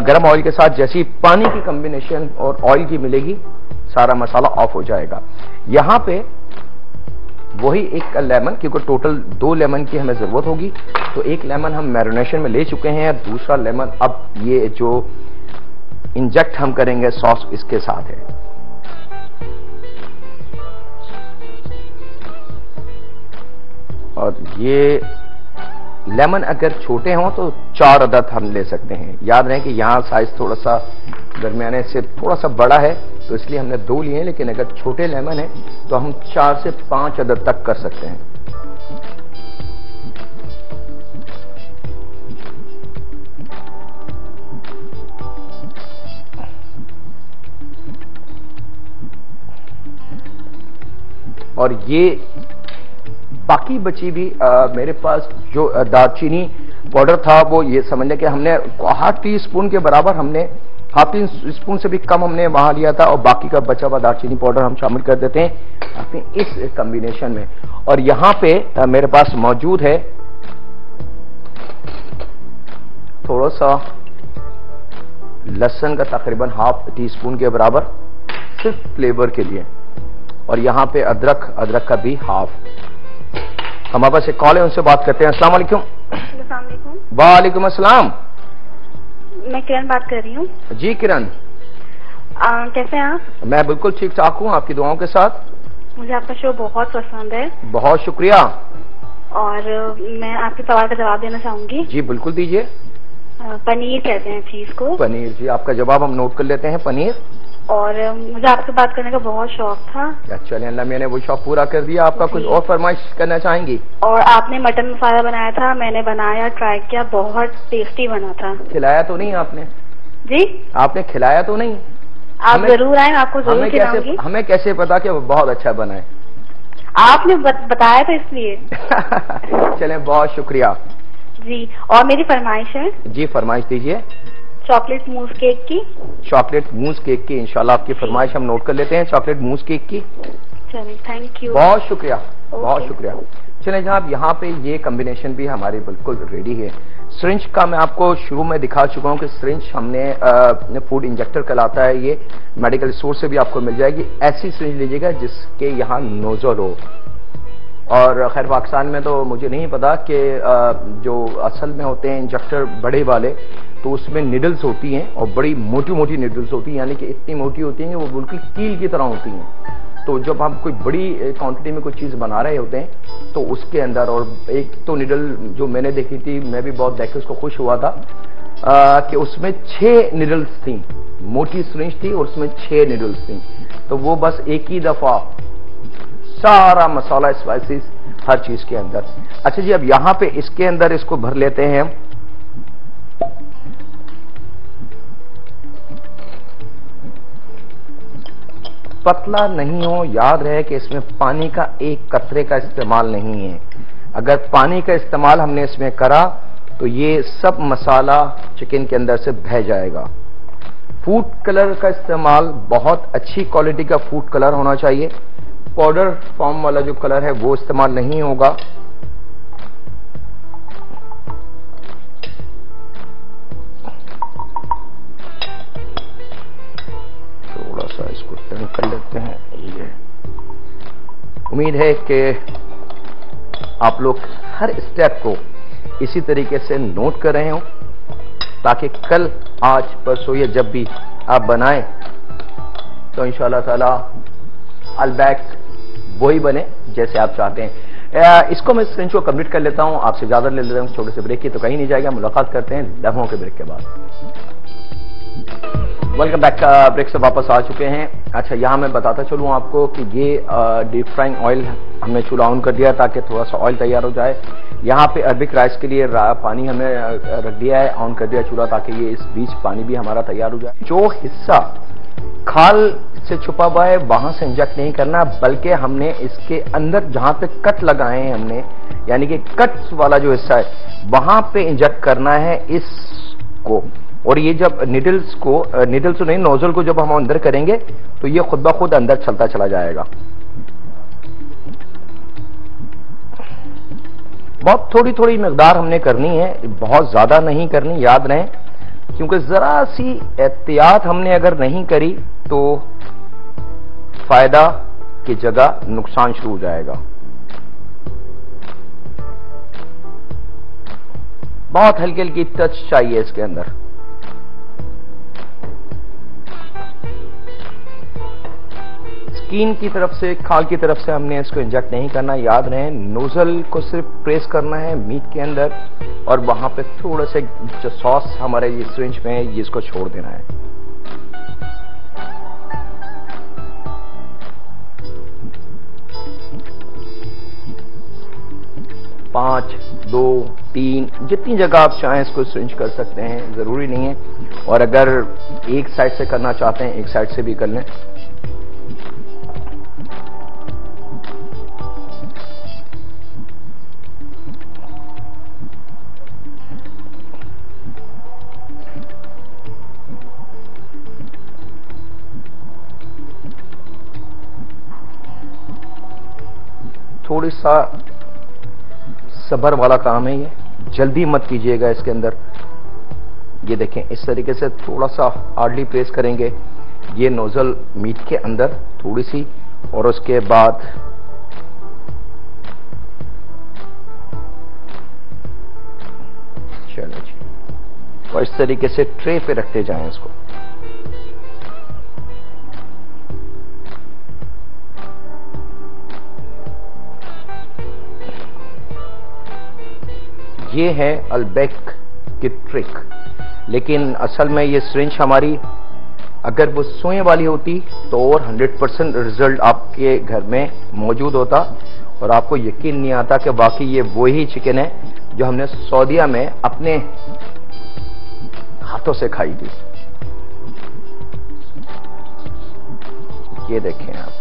गर्म ऑयल के साथ जैसी पानी की कॉम्बिनेशन और ऑयल की मिलेगी, सारा मसाला ऑफ हो जाएगा। यहां पे वही एक लेमन, क्योंकि टोटल 2 लेमन की हमें जरूरत होगी, तो 1 लेमन हम मैरिनेशन में ले चुके हैं, दूसरा लेमन अब ये जो इंजेक्ट हम करेंगे सॉस इसके साथ है। और ये लेमन अगर छोटे हों तो 4 अदद हम ले सकते हैं। याद रहे कि यहाँ साइज थोड़ा सा दरमियाने से थोड़ा सा बड़ा है, तो इसलिए हमने 2 लिए हैं, लेकिन अगर छोटे लेमन है तो हम 4 से 5 अदद तक कर सकते हैं। और ये बाकी बची भी मेरे पास जो दालचीनी पाउडर था, वो ये समझ लें कि हमने ½ टीस्पून के बराबर, हमने ½ टीस्पून से भी कम हमने वहां लिया था, और बाकी का बचा हुआ दालचीनी पाउडर हम शामिल कर देते हैं अपने इस कॉम्बिनेशन में। और यहां पे मेरे पास मौजूद है थोड़ा सा लहसुन का, तकरीबन ½ टीस्पून के बराबर, सिर्फ फ्लेवर के लिए। और यहां पे अदरक का भी ½ हमारे पास एक कॉल है, उनसे बात करते हैं। अस्सलाम वालेकुम। वालेकुम अस्सलाम। मैं किरण बात कर रही हूँ। जी किरण, कैसे हैं आप? मैं बिल्कुल ठीक ठाक हूँ, आपकी दुआओं के साथ। मुझे आपका शो बहुत पसंद है। बहुत शुक्रिया। और मैं आपके सवाल का जवाब देना चाहूंगी। जी बिल्कुल दीजिए। पनीर कहते हैं चीज को। पनीर, जी आपका जवाब हम नोट कर लेते हैं। पनीर और मुझे आपसे बात करने का बहुत शौक था। चलिए, अल्लाह मैंने वो शौक पूरा कर दिया आपका। कुछ और फरमाइश करना चाहेंगी? और आपने मटन मसाला बनाया था, मैंने बनाया, ट्राई किया, बहुत टेस्टी बना था। खिलाया तो नहीं आपने? जी, आपने खिलाया तो नहीं? आप जरूर आए, आपको जरूर खिलाऊंगी। हमें कैसे पता कि वो बहुत अच्छा बना है? आपने बताया था इसलिए। चलें, बहुत शुक्रिया जी। और मेरी फरमाइश है। जी, फरमाइश दीजिए। चॉकलेट मूस केक की। चॉकलेट मूस केक की, इंशाल्लाह आपकी फरमाइश हम नोट कर लेते हैं, चॉकलेट मूस केक की। चलिए, थैंक यू, बहुत शुक्रिया, बहुत शुक्रिया। चलें जनाब, यहाँ पे ये कॉम्बिनेशन भी हमारी बिल्कुल रेडी है। सिरिंज का मैं आपको शुरू में दिखा चुका हूँ कि सिरिंज हमने फूड इंजेक्टर कहलाता है, ये मेडिकल स्टोर से भी आपको मिल जाएगी। ऐसी सिरिंज लीजिएगा जिसके यहाँ नोजल हो। और खैर पाकिस्तान में तो मुझे नहीं पता कि जो असल में होते हैं इंजेक्टर बड़े वाले, तो उसमें निडल्स होती हैं और बड़ी मोटी मोटी निडल्स होती हैं, यानी कि इतनी मोटी होती हैं कि वो बिल्कुल कील की तरह होती हैं। तो जब हम कोई बड़ी क्वांटिटी में कोई चीज बना रहे होते हैं तो उसके अंदर, और एक तो निडल जो मैंने देखी थी, मैं भी बहुत देख के उसको खुश हुआ था कि उसमें 6 निडल्स थी, मोटी सिरिंज थी और उसमें 6 निडल्स थी। तो वो बस एक ही दफा सारा मसाला, स्पाइसेस, हर चीज के अंदर। अच्छा जी, अब यहां पे इसके अंदर इसको भर लेते हैं हम। पतला नहीं हो, याद रहे कि इसमें पानी का एक कतरे का इस्तेमाल नहीं है। अगर पानी का इस्तेमाल हमने इसमें करा तो ये सब मसाला चिकन के अंदर से बह जाएगा। फूड कलर का इस्तेमाल बहुत अच्छी क्वालिटी का फूड कलर होना चाहिए। पाउडर फॉर्म वाला जो कलर है वो इस्तेमाल नहीं होगा। थोड़ा सा इसको टर्न कर लेते हैं। ये उम्मीद है कि आप लोग हर स्टेप को इसी तरीके से नोट कर रहे हो, ताकि कल, आज, परसों या जब भी आप बनाएं तो इंशाअल्लाह ताला अलबैक वही बने जैसे आप चाहते हैं। इसको मैं सिरिंज को कंप्लीट कर लेता हूं, आपसे ज्यादा ले लेता हूं छोटे से ब्रेक की, तो कहीं नहीं जाएगा। मुलाकात करते हैं लम्हों के ब्रेक के बाद। Welcome back. ब्रेक से वापस आ चुके हैं। अच्छा, यहां मैं बताता चलूं आपको कि ये डीप फ्राइंग ऑयल हमने चूल्हा ऑन कर दिया ताकि थोड़ा सा ऑयल तैयार हो जाए। यहाँ पे अरबिक राइस के लिए पानी हमने रख दिया है, ऑन कर दिया चूल्हा, ताकि ये इस बीच पानी भी हमारा तैयार हो जाए। जो हिस्सा खाल से छुपा हुआ है वहां से इंजेक्ट नहीं करना, बल्कि हमने इसके अंदर जहां पे कट लगाए हैं हमने, यानी कि कट्स वाला जो हिस्सा है वहां पे इंजेक्ट करना है इसको। और ये जब निडल्स नहीं, नोजल को जब हम अंदर करेंगे तो ये खुद ब खुद अंदर चलता चला जाएगा। बहुत थोड़ी थोड़ी मिकदार हमने करनी है, बहुत ज्यादा नहीं करनी, याद रहे, क्योंकि जरा सी एहतियात हमने अगर नहीं करी तो फायदा की जगह नुकसान शुरू हो जाएगा। बहुत हल्की हल्की टच चाहिए इसके अंदर। स्किन की तरफ से, खाल की तरफ से हमने इसको इंजेक्ट नहीं करना, याद रहे। नोजल को सिर्फ प्रेस करना है मीट के अंदर, और वहां पे थोड़ा से जो सॉस हमारे ये सिरिंज में है ये इसको छोड़ देना है। पांच, 2, 3 जितनी जगह आप चाहें इसको सिरिंज कर सकते हैं, जरूरी नहीं है। और अगर एक साइड से करना चाहते हैं एक साइड से भी कर लें। थोड़ी सा सब्र वाला काम है ये, जल्दी मत कीजिएगा इसके अंदर। ये देखें, इस तरीके से थोड़ा सा हार्डली प्रेस करेंगे ये नोजल मीट के अंदर थोड़ी सी, और उसके बाद चलो जी, और इस तरीके से ट्रे पे रखते जाएं इसको। ये है अलबैक की ट्रिक, लेकिन असल में ये सिरिंज हमारी अगर वो सोए वाली होती तो और 100% रिजल्ट आपके घर में मौजूद होता और आपको यकीन नहीं आता कि बाकी ये वही चिकन है जो हमने सऊदीया में अपने हाथों से खाई थी। ये देखें आप,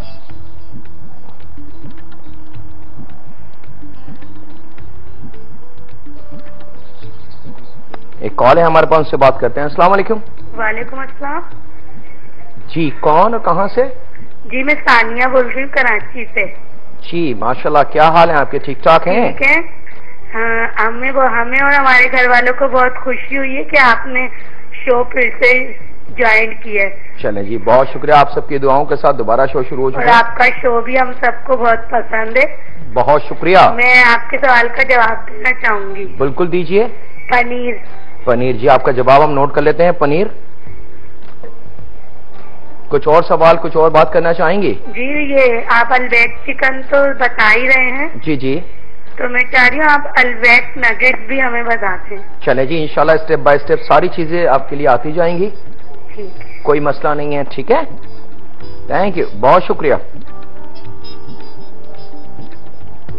एक कॉल है हमारे पास, उनसे बात करते हैं। अस्सलाम वालेकुम। वालेकुम अस्सलाम। जी, कौन और कहां से? जी मैं सानिया बोल रही हूँ कराची से। जी माशाल्लाह, क्या हाल है आपके? ठीक ठाक हैं? ठीक है। हाँ, हमें और हमारे घर वालों को बहुत खुशी हुई है कि आपने शो फिर से ज्वाइन किया है। चले जी, बहुत शुक्रिया। आप सबकी दुआओं के साथ दोबारा शो शुरू हो और चुका है। आपका शो भी हम सबको बहुत पसंद है। बहुत शुक्रिया। मैं आपके सवाल का जवाब देना चाहूंगी। बिल्कुल दीजिए। पनीर। पनीर, जी आपका जवाब हम नोट कर लेते हैं। पनीर। कुछ और सवाल, कुछ और बात करना चाहेंगी? जी ये आप अलवेट चिकन तो बता ही रहे हैं। जी जी, तो मैं चाह रही हूँ आप अलवेट नगेट भी हमें बता दें। चले जी, इंशाल्लाह स्टेप बाय स्टेप सारी चीजें आपके लिए आती जाएंगी। ठीक है, कोई मसला नहीं है। ठीक है, थैंक यू, बहुत शुक्रिया।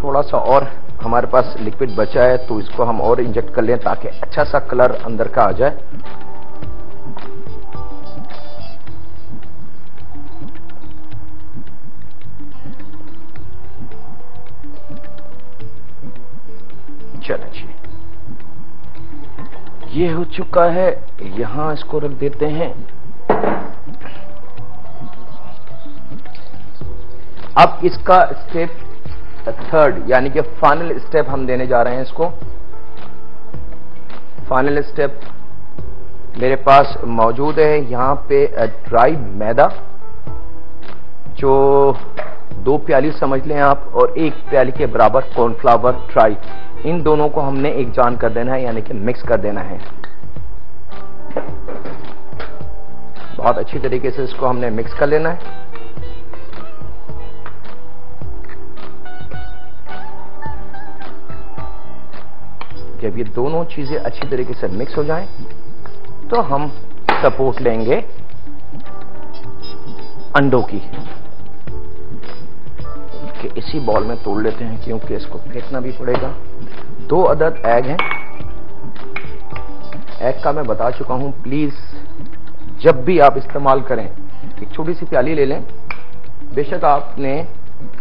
थोड़ा सा और हमारे पास लिक्विड बचा है तो इसको हम और इंजेक्ट कर लें ताकि अच्छा सा कलर अंदर का आ जाए। चलो जी, ये हो चुका है। यहां इसको रख देते हैं। अब इसका स्टेप थर्ड यानी कि फाइनल स्टेप हम देने जा रहे हैं इसको। फाइनल स्टेप मेरे पास मौजूद है यहां पे ड्राई मैदा, जो 2 प्याली समझ लें आप, और 1 प्याली के बराबर कॉर्नफ्लावर ड्राई। इन दोनों को हमने एक जान कर देना है यानी कि मिक्स कर देना है। बहुत अच्छी तरीके से इसको हमने मिक्स कर लेना है। जब ये दोनों चीजें अच्छी तरीके से मिक्स हो जाएं, तो हम सपोर्ट लेंगे अंडों की। कि इसी बॉल में तोड़ लेते हैं क्योंकि इसको फेंकना भी पड़ेगा। 2 अदद एग हैं। एग का मैं बता चुका हूं, प्लीज जब भी आप इस्तेमाल करें एक छोटी सी प्याली ले लें। बेशक आपने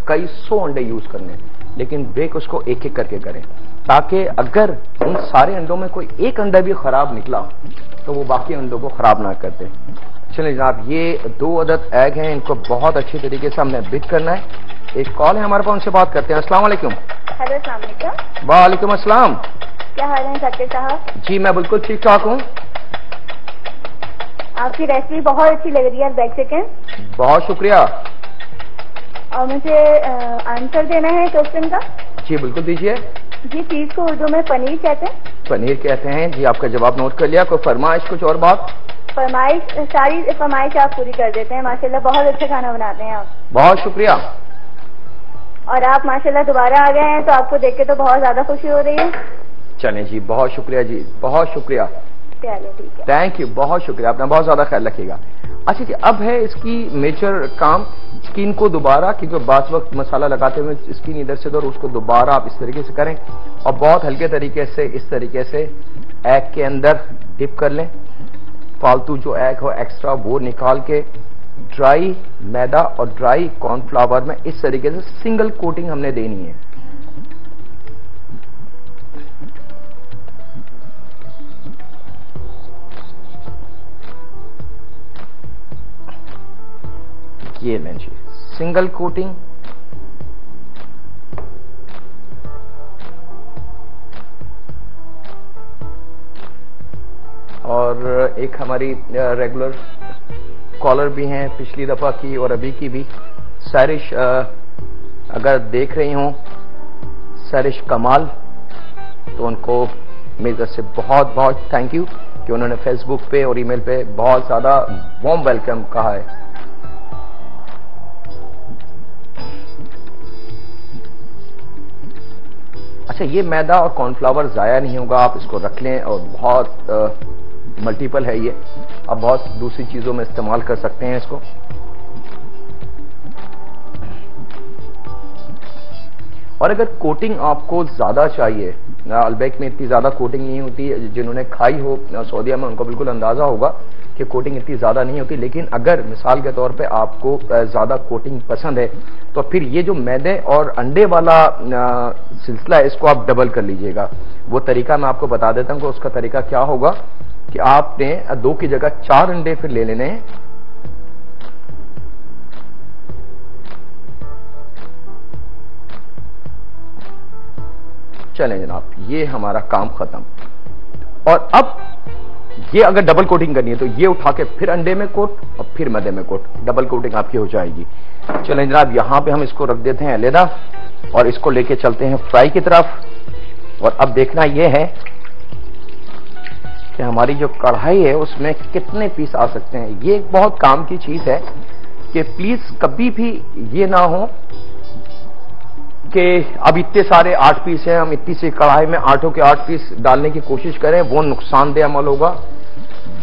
कई 100 अंडे यूज करने, लेकिन ब्रेक उसको एक एक करके करें ताकि अगर उन सारे अंडों में कोई एक अंडा भी खराब निकला तो वो बाकी अंडों को खराब ना करते। चलिए जनाब, ये 2 अदद एग हैं, इनको बहुत अच्छी तरीके से हमने बीट करना है। एक कॉल है हमारे पास, उनसे बात करते हैं। अस्सलाम वालेकुम। हेलो, अस्सलाम वालेकुम। वालेकुम अस्सलाम। क्या हाल है जाकिर साहब? जी मैं बिल्कुल ठीक ठाक हूँ। आपकी रेसिपी बहुत अच्छी लग रही है अलवेट चिकन। बहुत शुक्रिया। और मुझे आंसर देना है क्वेश्चन का। जी बिल्कुल दीजिए। जी, चीज को उर्दू में पनीर कहते हैं। पनीर कहते हैं। जी आपका जवाब नोट कर लिया। कोई फरमाइश, कुछ और बात? फरमाइश, सारी फरमाइश आप पूरी कर देते हैं। माशाल्लाह बहुत अच्छा खाना बनाते हैं आप। बहुत शुक्रिया। और आप माशाल्लाह दोबारा आ गए हैं तो आपको देख के तो बहुत ज्यादा खुशी हो रही है। चलें जी, बहुत शुक्रिया जी, बहुत शुक्रिया। चलिए ठीक है, थैंक यू, बहुत शुक्रिया। अपना बहुत ज्यादा ख्याल रखिएगा। अच्छा जी, अब है इसकी मेजर काम, स्किन को दोबारा, कि जो बास वक्त मसाला लगाते हुए स्किन इधर से उधर, उसको दोबारा आप इस तरीके से करें और बहुत हल्के तरीके से इस तरीके से एग के अंदर डिप कर लें। फालतू जो एग हो एक्स्ट्रा वो निकाल के ड्राई मैदा और ड्राई कॉर्नफ्लावर में इस तरीके से सिंगल कोटिंग हमने देनी है। ये लें जी, सिंगल कोटिंग। और एक हमारी रेगुलर कॉलर भी हैं, पिछली दफा की और अभी की भी, सरिश, अगर देख रही हूं सरिश कमाल, तो उनको मेरी तरफ से बहुत बहुत थैंक यू कि उन्होंने फेसबुक पे और ईमेल पे बहुत ज्यादा वार्म वेलकम कहा है। अच्छा, ये मैदा और कॉर्नफ्लावर जाया नहीं होगा, आप इसको रख लें और बहुत मल्टीपल है ये। आप बहुत दूसरी चीजों में इस्तेमाल कर सकते हैं इसको। और अगर कोटिंग आपको ज्यादा चाहिए, अलबैक में इतनी ज्यादा कोटिंग नहीं होती, जिन्होंने खाई हो सऊदीया में उनको बिल्कुल अंदाजा होगा कि कोटिंग इतनी ज्यादा नहीं होती। लेकिन अगर मिसाल के तौर पे आपको ज्यादा कोटिंग पसंद है तो फिर ये जो मैदे और अंडे वाला सिलसिला है इसको आप डबल कर लीजिएगा। वो तरीका मैं आपको बता देता हूं कि उसका तरीका क्या होगा कि आपने 2 की जगह 4 अंडे फिर ले लेने हैं। चलें जनाब, ये हमारा काम खत्म। और अब ये अगर डबल कोटिंग करनी है तो ये उठा के फिर अंडे में कोट और फिर मैदे में कोट, डबल कोटिंग आपकी हो जाएगी। चलें जनाब, यहां पे हम इसको रख देते हैं अलहदा और इसको लेके चलते हैं फ्राई की तरफ। और अब देखना यह है कि हमारी जो कढ़ाई है उसमें कितने पीस आ सकते हैं। ये एक बहुत काम की चीज है कि प्लीज कभी भी ये ना हो कि अब इतने सारे 8 पीस हैं, हम इतनी सी कढ़ाई में 8 के 8 पीस डालने की कोशिश करें, वो नुकसानदेह अमल होगा।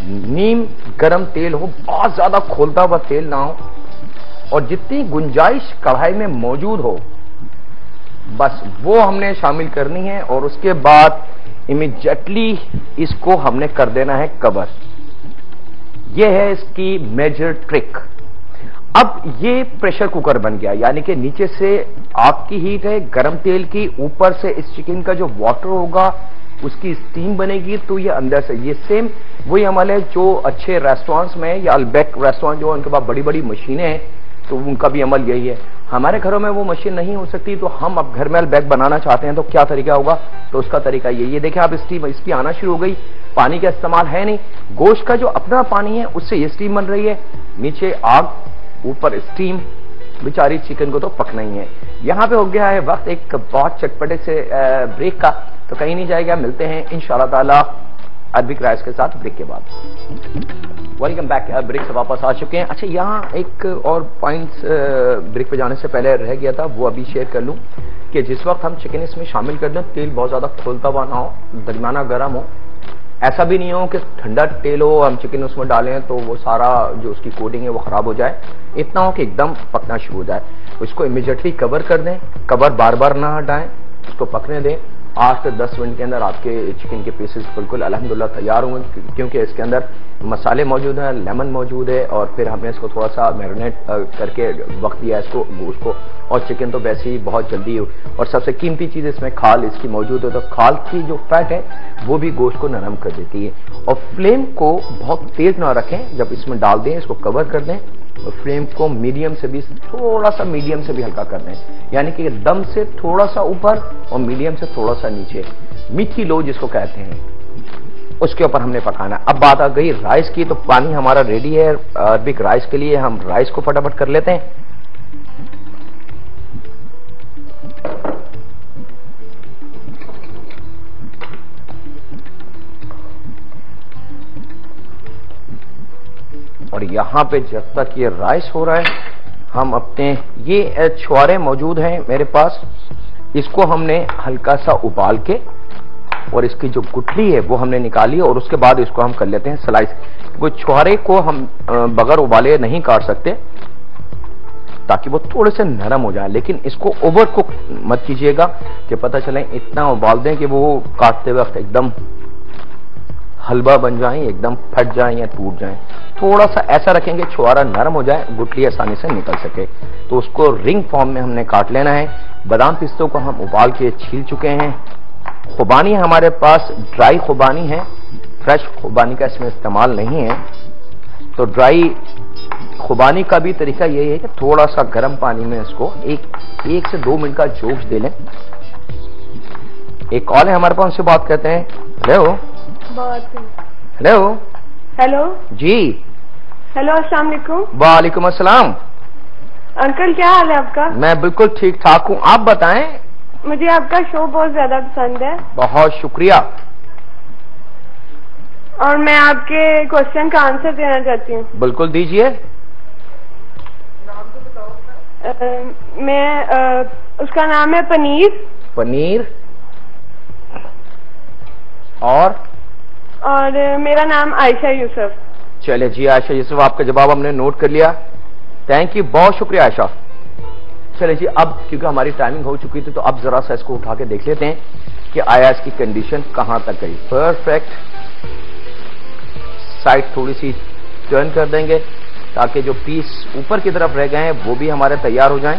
नीम गरम तेल हो, बहुत ज्यादा खोलता हुआ तेल ना हो, और जितनी गुंजाइश कढ़ाई में मौजूद हो बस वो हमने शामिल करनी है। और उसके बाद इमीडिएटली इसको हमने कर देना है कवर। यह है इसकी मेजर ट्रिक। अब ये प्रेशर कुकर बन गया, यानी कि नीचे से आग की हीट है गरम तेल की, ऊपर से इस चिकन का जो वाटर होगा उसकी स्टीम बनेगी, तो ये अंदर से ये सेम वही अमल है जो अच्छे रेस्टोरेंट्स में या अलबैक रेस्टोरेंट जो उनके पास बड़ी बड़ी मशीनें हैं तो उनका भी अमल यही है। हमारे घरों में वो मशीन नहीं हो सकती, तो हम अब घर में अलबैक बनाना चाहते हैं तो क्या तरीका होगा, तो उसका तरीका ये देखें आप, स्टीम इसकी आना शुरू हो गई, पानी का इस्तेमाल है नहीं, गोश्त का जो अपना पानी है उससे ये स्टीम बन रही है, नीचे आग ऊपर स्टीम, बेचारी चिकन को तो पकना ही है। यहां पे हो गया है वक्त एक बहुत चटपटे से ब्रेक का, तो कहीं नहीं जाएगा, मिलते हैं इंशाअल्लाह ताला अरबिक राइस के साथ ब्रेक के बाद। वेलकम बैक, ब्रेक से वापस आ चुके हैं। अच्छा, यहाँ एक और पॉइंट ब्रेक पे जाने से पहले रह गया था, वो अभी शेयर कर लूं कि जिस वक्त हम चिकन इसमें शामिल कर दें तेल बहुत ज्यादा खोलता हुआ ना हो, दरमियाना गर्म हो, ऐसा भी नहीं हो कि ठंडा तेल हो हम चिकन उसमें डालें तो वो सारा जो उसकी कोटिंग है वो खराब हो जाए, इतना हो कि एकदम पकना शुरू हो जाए। उसको इमीडिएटली कवर कर दें, कवर बार बार ना हटाएं, उसको पकने दें। 8 से 10 मिनट के अंदर आपके चिकन के पीसेस बिल्कुल अल्हम्दुलिल्लाह तैयार होंगे, क्योंकि इसके अंदर मसाले मौजूद हैं, लेमन मौजूद है, और फिर हमने इसको थोड़ा सा मैरिनेट करके वक्त दिया इसको गोश्त को, और चिकन तो वैसे ही बहुत जल्दी हो। और सबसे कीमती चीज इसमें खाल इसकी मौजूद है, तो खाल की जो फैट है वो भी गोश्त को नरम कर देती है। और फ्लेम को बहुत तेज ना रखें, जब इसमें डाल दें इसको कवर कर दें, तो फ्लेम को मीडियम से भी थोड़ा सा मीडियम से भी हल्का कर दें, यानी कि दम से थोड़ा सा ऊपर और मीडियम से थोड़ा सा नीचे, मीठी लो जिसको कहते हैं, उसके ऊपर हमने पकाना। अब बात आ गई राइस की, तो पानी हमारा रेडी है अरबिक राइस के लिए। हम राइस को फटाफट कर लेते हैं। और यहां पे जब तक ये राइस हो रहा है, हम अपने ये छुआरे मौजूद हैं मेरे पास, इसको हमने हल्का सा उबाल के, और इसकी जो गुठली है वो हमने निकाली, और उसके बाद इसको हम कर लेते हैं स्लाइस। कोई छुआरे को हम बगैर उबाले नहीं काट सकते, ताकि वो थोड़े से नरम हो जाए, लेकिन इसको ओवर कुक मत कीजिएगा कि पता चले इतना उबाल दें कि वो काटते वक्त एकदम हलवा बन जाए, एकदम फट जाए या टूट जाए। थोड़ा सा ऐसा रखेंगे छुआरा नरम हो जाए, गुठली आसानी से निकल सके। तो उसको रिंग फॉर्म में हमने काट लेना है। बादाम पिस्तों को हम उबाल के छील चुके हैं। खुबानी हमारे पास ड्राई खुबानी है, फ्रेश खुबानी का इसमें इस्तेमाल नहीं है। तो ड्राई खुबानी का भी तरीका यही है कि थोड़ा सा गर्म पानी में इसको एक से 2 मिनट का जोश दे लें। एक कॉल है हमारे पास, उनसे बात करते हैं। हेलो हेलो हेलो जी, हेलो, अस्सलाम वालेकुम। वालेकुम अस्सलाम। अंकल क्या हाल है आपका? मैं बिल्कुल ठीक ठाक हूँ, आप बताएं। मुझे आपका शो बहुत ज्यादा पसंद है। बहुत शुक्रिया। और मैं आपके क्वेश्चन का आंसर देना चाहती हूँ। बिल्कुल दीजिए। उसका नाम है पनीर। पनीर। और मेरा नाम आयशा यूसुफ। चले जी आयशा यूसुफ, आपका जवाब हमने नोट कर लिया। थैंक यू, बहुत शुक्रिया आयशा। चले जी, अब क्योंकि हमारी टाइमिंग हो चुकी थी तो अब जरा सा इसको उठा के देख लेते हैं कि आया इसकी कंडीशन कहां तक गई। परफेक्ट, साइड थोड़ी सी टर्न कर देंगे ताकि जो पीस ऊपर की तरफ रह गए हैं वो भी हमारे तैयार हो जाएं।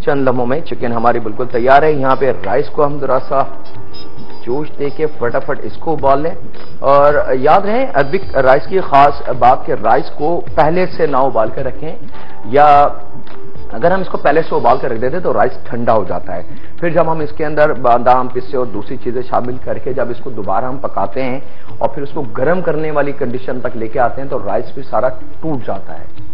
चंद लम्हों में चिकन हमारी बिल्कुल तैयार है। यहां पे राइस को हम जरा सा जोश दे के फटाफट इसको उबाल लें। और याद रहे अरबिक राइस की खास बात के राइस को पहले से ना उबाल कर रखें, या अगर हम इसको पहले से उबाल कर रख देते तो राइस ठंडा हो जाता है। फिर जब हम इसके अंदर बादाम, पिस्ते और दूसरी चीजें शामिल करके जब इसको दोबारा हम पकाते हैं और फिर उसको गर्म करने वाली कंडीशन तक लेके आते हैं तो राइस भी सारा टूट जाता है।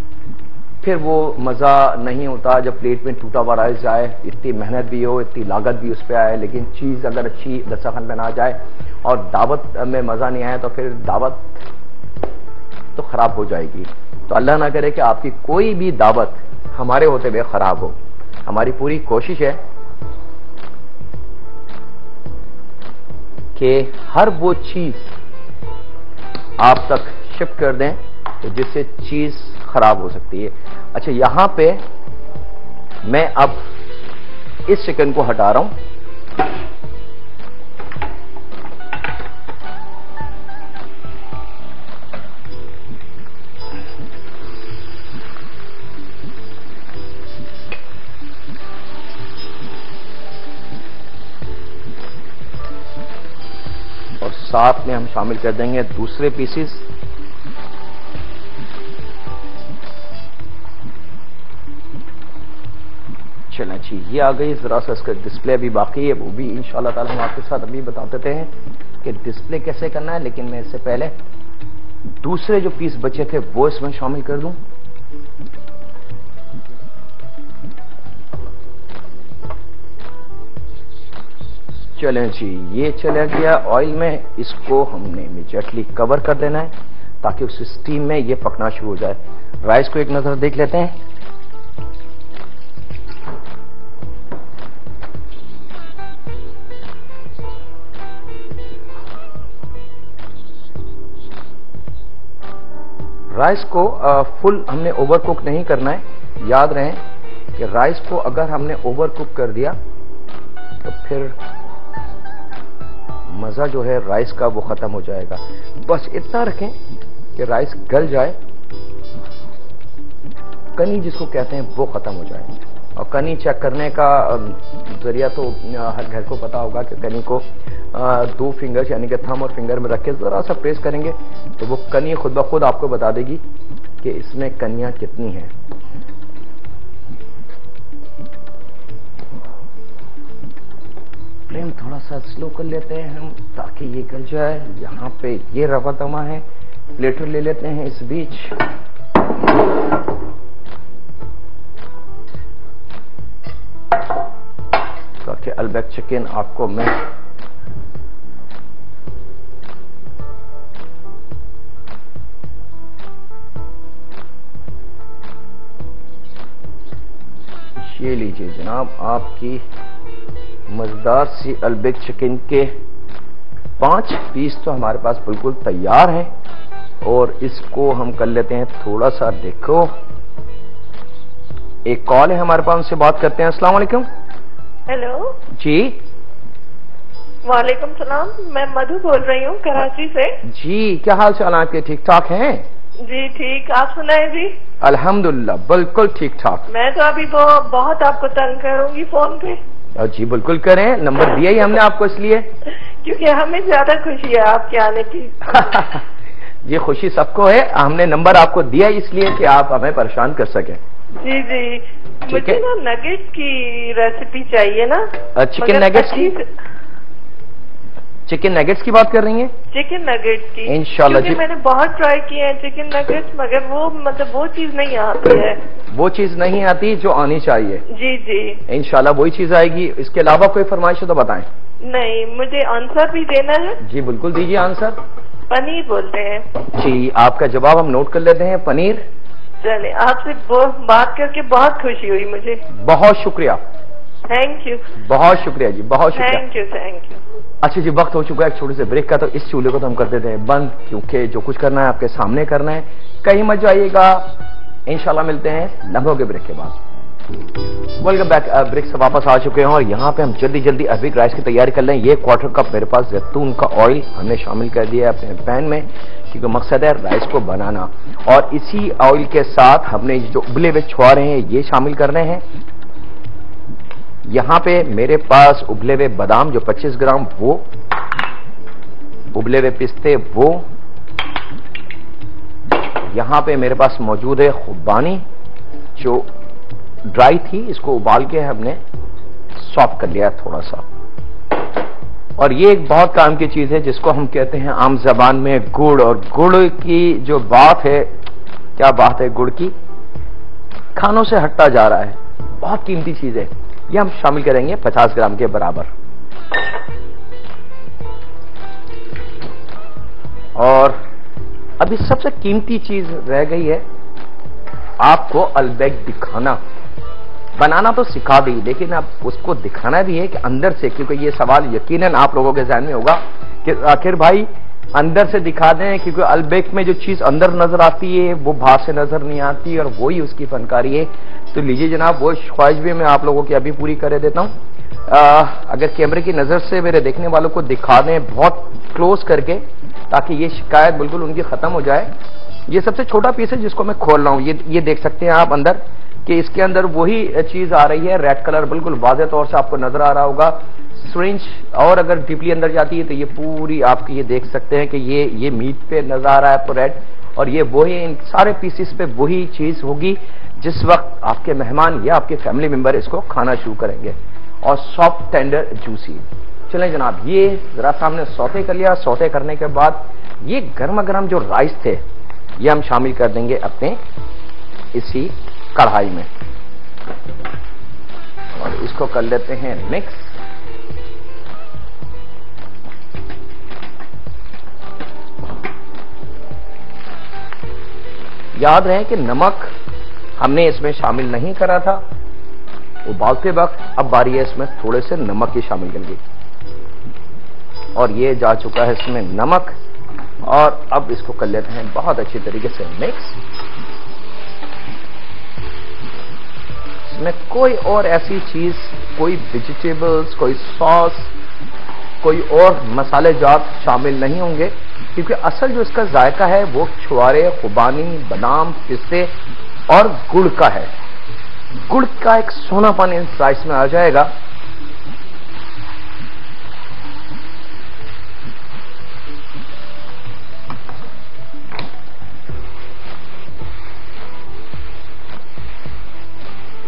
फिर वो मजा नहीं होता जब प्लेट में टूटा हुआ राइस जाए, इतनी मेहनत भी हो, इतनी लागत भी उस पर आए, लेकिन चीज अगर अच्छी दस्तरखान पे ना जाए और दावत में मजा नहीं आया तो फिर दावत तो खराब हो जाएगी। तो अल्लाह ना करे कि आपकी कोई भी दावत हमारे होते हुए खराब हो। हमारी पूरी कोशिश है कि हर वो चीज आप तक शिफ्ट कर दें तो जिससे चीज खराब हो सकती है। अच्छा, यहां पे मैं अब इस चिकन को हटा रहा हूं। और साथ में हम शामिल कर देंगे दूसरे पीसेस। चलें जी, ये आ गई। जरा सा इसका डिस्प्ले भी बाकी है, वो भी इंशाल्लाह ताला हम आपके साथ अभी बता देते हैं कि डिस्प्ले कैसे करना है। लेकिन मैं इससे पहले दूसरे जो पीस बचे थे वो इसमें शामिल कर दूं। चलें जी, ये चला गया ऑयल में। इसको हमने इमीडिएटली कवर कर देना है ताकि उस स्टीम में ये पकना शुरू हो जाए। राइस को एक नजर देख लेते हैं। राइस को फुल हमने ओवर कुक नहीं करना है। याद रहे कि राइस को अगर हमने ओवर कुक कर दिया तो फिर मजा जो है राइस का वो खत्म हो जाएगा। बस इतना रखें कि राइस गल जाए, कनी जिसको कहते हैं वो खत्म हो जाए। और कनी चेक करने का जरिया तो हर घर को पता होगा कि कनी को 2 फिंगर्स यानी कि थंब और फिंगर में रख के जरा सा प्रेस करेंगे तो वो कनी खुद ब खुद आपको बता देगी कि इसमें कनियां कितनी हैं। फ्लेम थोड़ा सा स्लो कर लेते हैं हम ताकि ये गल जाए। यहाँ पे ये रवा तवा है, प्लेटर ले लेते हैं इस बीच। ताकि अल्बेक चिकन आपको मैं ये लीजिए जनाब, आपकी मजेदार सी अल्बेक चिकन के 5 पीस तो हमारे पास बिल्कुल तैयार हैं। और इसको हम कर लेते हैं थोड़ा सा, देखो एक कॉल है हमारे पास, उनसे बात करते हैं। अस्सलाम वालेकुम। हेलो जी। वालेकुम सलाम, मैं मधु बोल रही हूँ कराची से। जी, क्या हाल चाल आपके? ठीक ठाक हैं? जी ठीक, आप सुनाए जी? अल्हम्दुलिल्लाह बिल्कुल ठीक ठाक। मैं तो अभी बहुत आपको तंग करूंगी फोन पे। जी बिल्कुल करें, नंबर दिया ही हमने आपको इसलिए क्योंकि हमें ज्यादा खुशी है आपके आने की। ये खुशी सबको है, हमने नंबर आपको दिया इसलिए कि आप हमें परेशान कर सकें। जी जी, मुझे ना नगेट्स की रेसिपी चाहिए ना। चिकन नगेट्स की? चिकन नगेट्स की बात कर रही हैं? चिकन नगेट्स की इंशाल्लाह जी। मैंने बहुत ट्राई किए हैं चिकन नगेट्स, मगर वो चीज नहीं आती है। वो चीज नहीं आती जो आनी चाहिए। जी जी, इंशाल्लाह वही चीज आएगी। इसके अलावा कोई फरमाइश हो तो बताएं। नहीं, मुझे आंसर भी देना है। जी बिल्कुल दीजिए आंसर। पनीर बोलते हैं। जी, आपका जवाब हम नोट कर लेते हैं, पनीर। चले, आपसे बात करके बहुत खुशी हुई मुझे। बहुत शुक्रिया। थैंक यू, बहुत शुक्रिया जी, बहुत शुक्रिया। Thank you, thank you. अच्छा जी, वक्त हो चुका है एक छोटे से ब्रेक का, तो इस चूल्हे को तो हम कर देते हैं बंद, क्योंकि जो कुछ करना है आपके सामने करना है। कहीं मत जाइएगा, इंशाल्लाह मिलते हैं लम्हों के ब्रेक के बाद। Welcome back. ब्रेक से वापस आ चुके हैं और यहाँ पे हम जल्दी जल्दी अरबिक राइस की तैयारी कर लें। ये क्वार्टर कप मेरे पास जैतून का ऑयल हमने शामिल कर दिया है अपने पैन में, क्योंकि मकसद है राइस को बनाना। और इसी ऑयल के साथ हमने जो उबले हुए छुआरे हैं ये शामिल कर रहे हैं। यहाँ पे मेरे पास उबले हुए बादाम जो 25 ग्राम, वो उबले हुए पिस्ते वो, यहाँ पे मेरे पास मौजूद है खुबानी जो ड्राई थी, इसको उबाल के हमने सॉफ्ट कर लिया थोड़ा सा। और ये एक बहुत काम की चीज है जिसको हम कहते हैं आम जबान में गुड़। और गुड़ की जो बात है, क्या बात है गुड़ की, खानों से हटता जा रहा है, बहुत कीमती चीज है। ये हम शामिल करेंगे 50 ग्राम के बराबर। और अभी सबसे कीमती चीज रह गई है आपको अल्बेक दिखाना। बनाना तो सिखा दी, लेकिन अब उसको दिखाना भी है कि अंदर से, क्योंकि ये सवाल यकीनन आप लोगों के ज़हन में होगा कि आखिर भाई अंदर से दिखा दें, क्योंकि अल्बेक में जो चीज अंदर नजर आती है वो बाहर से नजर नहीं आती, और वही उसकी फनकारी है। तो लीजिए जनाब, वो ख्वाहिश भी मैं आप लोगों की अभी पूरी कर देता हूं। अगर कैमरे की नजर से मेरे देखने वालों को दिखा दें बहुत क्लोज करके, ताकि ये शिकायत बिल्कुल उनकी खत्म हो जाए। ये सबसे छोटा पीस है जिसको मैं खोल रहा हूं। ये देख सकते हैं आप अंदर कि इसके अंदर वही चीज आ रही है, रेड कलर बिल्कुल वाज़ेह तौर से आपको नजर आ रहा होगा। सिरिंज और अगर डीपली अंदर जाती है तो ये पूरी आपकी, ये देख सकते हैं कि ये मीट पे नजर आ रहा है आपको रेड, और ये वही इन सारे पीसेस पे वही चीज होगी जिस वक्त आपके मेहमान या आपके फैमिली मेंबर इसको खाना शुरू करेंगे। और सॉफ्ट, टेंडर, जूसी। चलें जनाब, ये जरा सा हमने सौते कर लिया। सौते करने के बाद ये गर्मा गर्म जो राइस थे ये हम शामिल कर देंगे अपने इसी कढ़ाई में, और इसको कर लेते हैं मिक्स। याद रहे कि नमक हमने इसमें शामिल नहीं करा था उबालते वक्त। अब बारी है इसमें थोड़े से नमक की शामिल करनी, और ये जा चुका है इसमें नमक। और अब इसको कर लेते हैं बहुत अच्छी तरीके से मिक्स। इसमें कोई और ऐसी चीज, कोई वेजिटेबल्स, कोई सॉस, कोई और मसाले जात शामिल नहीं होंगे, क्योंकि असल जो इसका जायका है वो छुआरे, खुबानी, बादाम, पिस्ते और गुड़ का है। गुड़ का एक सोनापन इस राइस में आ जाएगा।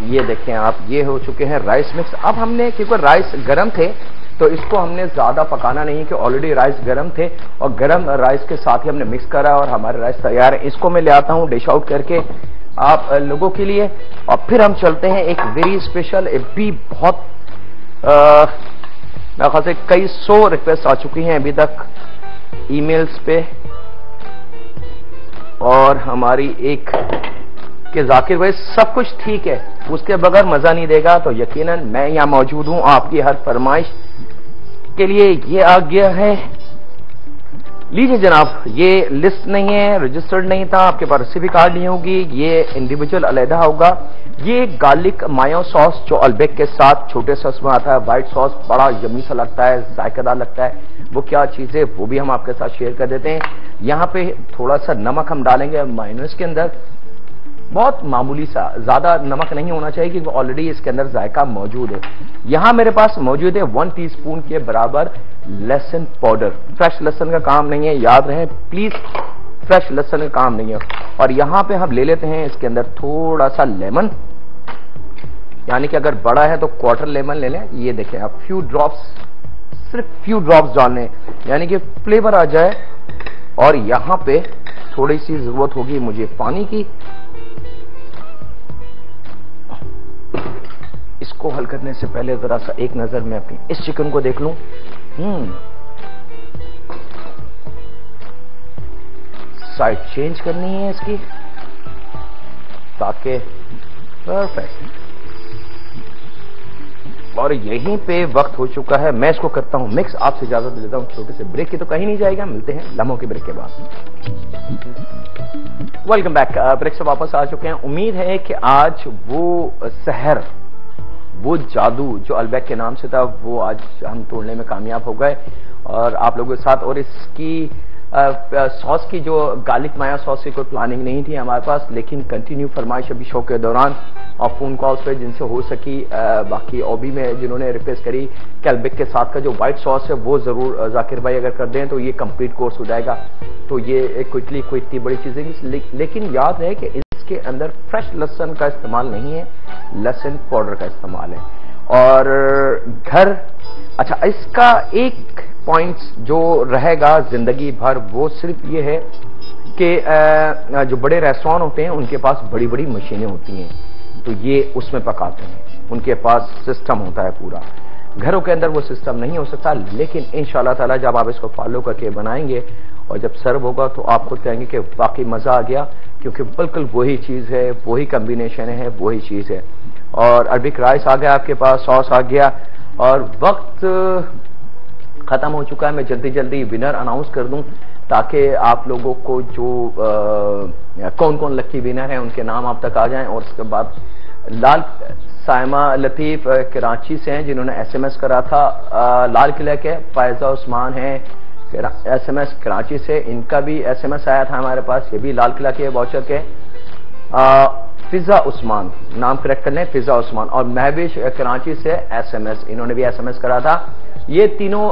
ये देखें आप, ये हो चुके हैं राइस मिक्स। अब हमने, क्योंकि राइस गर्म थे तो इसको हमने ज्यादा पकाना नहीं, कि ऑलरेडी राइस गर्म थे, और गर्म राइस के साथ ही हमने मिक्स करा और हमारे राइस तैयार है। इसको मैं ले आता हूं डिश आउट करके आप लोगों के लिए, और फिर हम चलते हैं एक वेरी स्पेशल, भी बहुत मेरे ख्याल से कई 100 रिक्वेस्ट आ चुकी हैं अभी तक ईमेल्स पे, और हमारी एक कि जाकिर भाई सब कुछ ठीक है, उसके बगैर मजा नहीं देगा। तो यकीनन मैं यहां मौजूद हूं आपकी हर फरमाइश के लिए। ये आ गया है, लीजिए जनाब, ये लिस्ट नहीं है, रजिस्टर्ड नहीं था, आपके पास रेसिपी कार्ड नहीं होगी, ये इंडिविजुअल अलहदा होगा। ये गार्लिक मायो सॉस जो अल्बेक के साथ छोटे सॉस में आता है, व्हाइट सॉस, बड़ा यम्मी सा लगता है, जायकेदार लगता है। वो क्या चीज है वो भी हम आपके साथ शेयर कर देते हैं। यहाँ पे थोड़ा सा नमक हम डालेंगे मायोनेज़ के अंदर, बहुत मामूली सा, ज्यादा नमक नहीं होना चाहिए क्योंकि ऑलरेडी इसके अंदर जायका मौजूद है। यहां मेरे पास मौजूद है 1 टीस्पून के बराबर लहसुन पाउडर। फ्रेश लहसुन का काम नहीं है, याद रहे प्लीज, फ्रेश लहसुन का काम नहीं है। और यहां पे हम ले लेते हैं इसके अंदर थोड़ा सा लेमन, यानी कि अगर बड़ा है तो क्वार्टर लेमन ले लें। ये देखें आप, फ्यू ड्रॉप्स, सिर्फ फ्यू ड्रॉप्स डालने, यानी कि फ्लेवर आ जाए। और यहां पे थोड़ी सी जरूरत होगी मुझे पानी की। इसको हल करने से पहले जरा सा एक नजर मैं अपनी इस चिकन को देख लूं। साइड चेंज करनी है इसकी ताकि परफेक्ट। और यहीं पे वक्त हो चुका है, मैं इसको करता हूं मिक्स, आपसे इजाजत लेता हूं छोटे से ब्रेक की, तो कहीं नहीं जाएगा, मिलते हैं लम्हों के ब्रेक के बाद। वेलकम बैक, ब्रेक से वापस आ चुके हैं। उम्मीद है कि आज वो सहर, वो जादू जो अलबैक के नाम से था, वो आज हम तोड़ने में कामयाब हो गए और आप लोगों के साथ। और इसकी सॉस की जो गार्लिक माया सॉस की कोई प्लानिंग नहीं थी हमारे पास, लेकिन कंटिन्यू फरमाइश अभी शो के दौरान और फोन कॉल्स पे जिनसे हो सकी, बाकी ओबी में जिन्होंने रिक्वेस्ट करी कि अलबैक के साथ का जो व्हाइट सॉस है वो जरूर जाकिर भाई अगर कर दें तो ये कंप्लीट कोर्स हो जाएगा। तो ये क्विकली कोई इतनी बड़ी चीज है, लेकिन याद है कि इसके अंदर फ्रेश लहसुन का इस्तेमाल नहीं है, लहसुन पाउडर का इस्तेमाल है। और घर, अच्छा इसका एक पॉइंट जो रहेगा जिंदगी भर वो सिर्फ ये है कि जो बड़े रेस्टोरेंट होते हैं उनके पास बड़ी बड़ी मशीनें होती हैं, तो ये उसमें पकाते हैं, उनके पास सिस्टम होता है पूरा। घरों के अंदर वो सिस्टम नहीं हो सकता, लेकिन इंशाल्लाह ताला जब आप इसको फॉलो करके बनाएंगे और जब सर्व होगा तो आप खुद कहेंगे कि वाकई मजा आ गया, क्योंकि बिल्कुल वही चीज है, वही कॉम्बिनेशन है, वही चीज है। और अरबिक राइस आ गया आपके पास, सॉस आ गया, और वक्त खत्म हो चुका है। मैं जल्दी जल्दी विनर अनाउंस कर दूं ताकि आप लोगों को जो कौन कौन लकी विनर हैं उनके नाम आप तक आ जाएं। और उसके बाद लाल साइमा लतीफ कराची से हैं जिन्होंने एसएमएस करा था, लाल किले के फायजा उस्मान हैं एसएमएस कराची से, इनका भी एसएमएस आया था हमारे पास, ये भी लाल किला के वाउचर के। फिजा उस्मान, नाम करेक्ट कर लें, फिजा उस्मान। और महविश कराची से एसएमएस, इन्होंने भी एसएमएस करा था। ये तीनों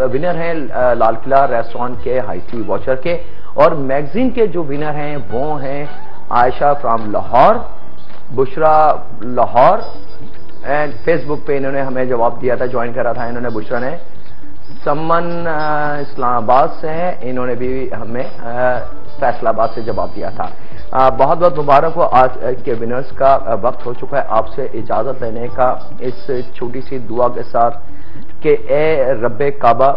विनर हैं लाल किला रेस्टोरेंट के हाई टी वाचर के। और मैगजीन के जो विनर हैं वो हैं Ayesha from Lahore, Bushra Lahore, and Facebook पे इन्होंने हमें जवाब दिया था, ज्वाइन करा था इन्होंने बुशरा ने। समन इस्लामाबाद से हैं, इन्होंने भी हमें फैसलाबाद से जवाब दिया था। बहुत बहुत मुबारक हो, आज के विनर्स का वक्त हो चुका है आपसे इजाजत लेने का इस छोटी सी दुआ के साथ कि ए रब्बे काबा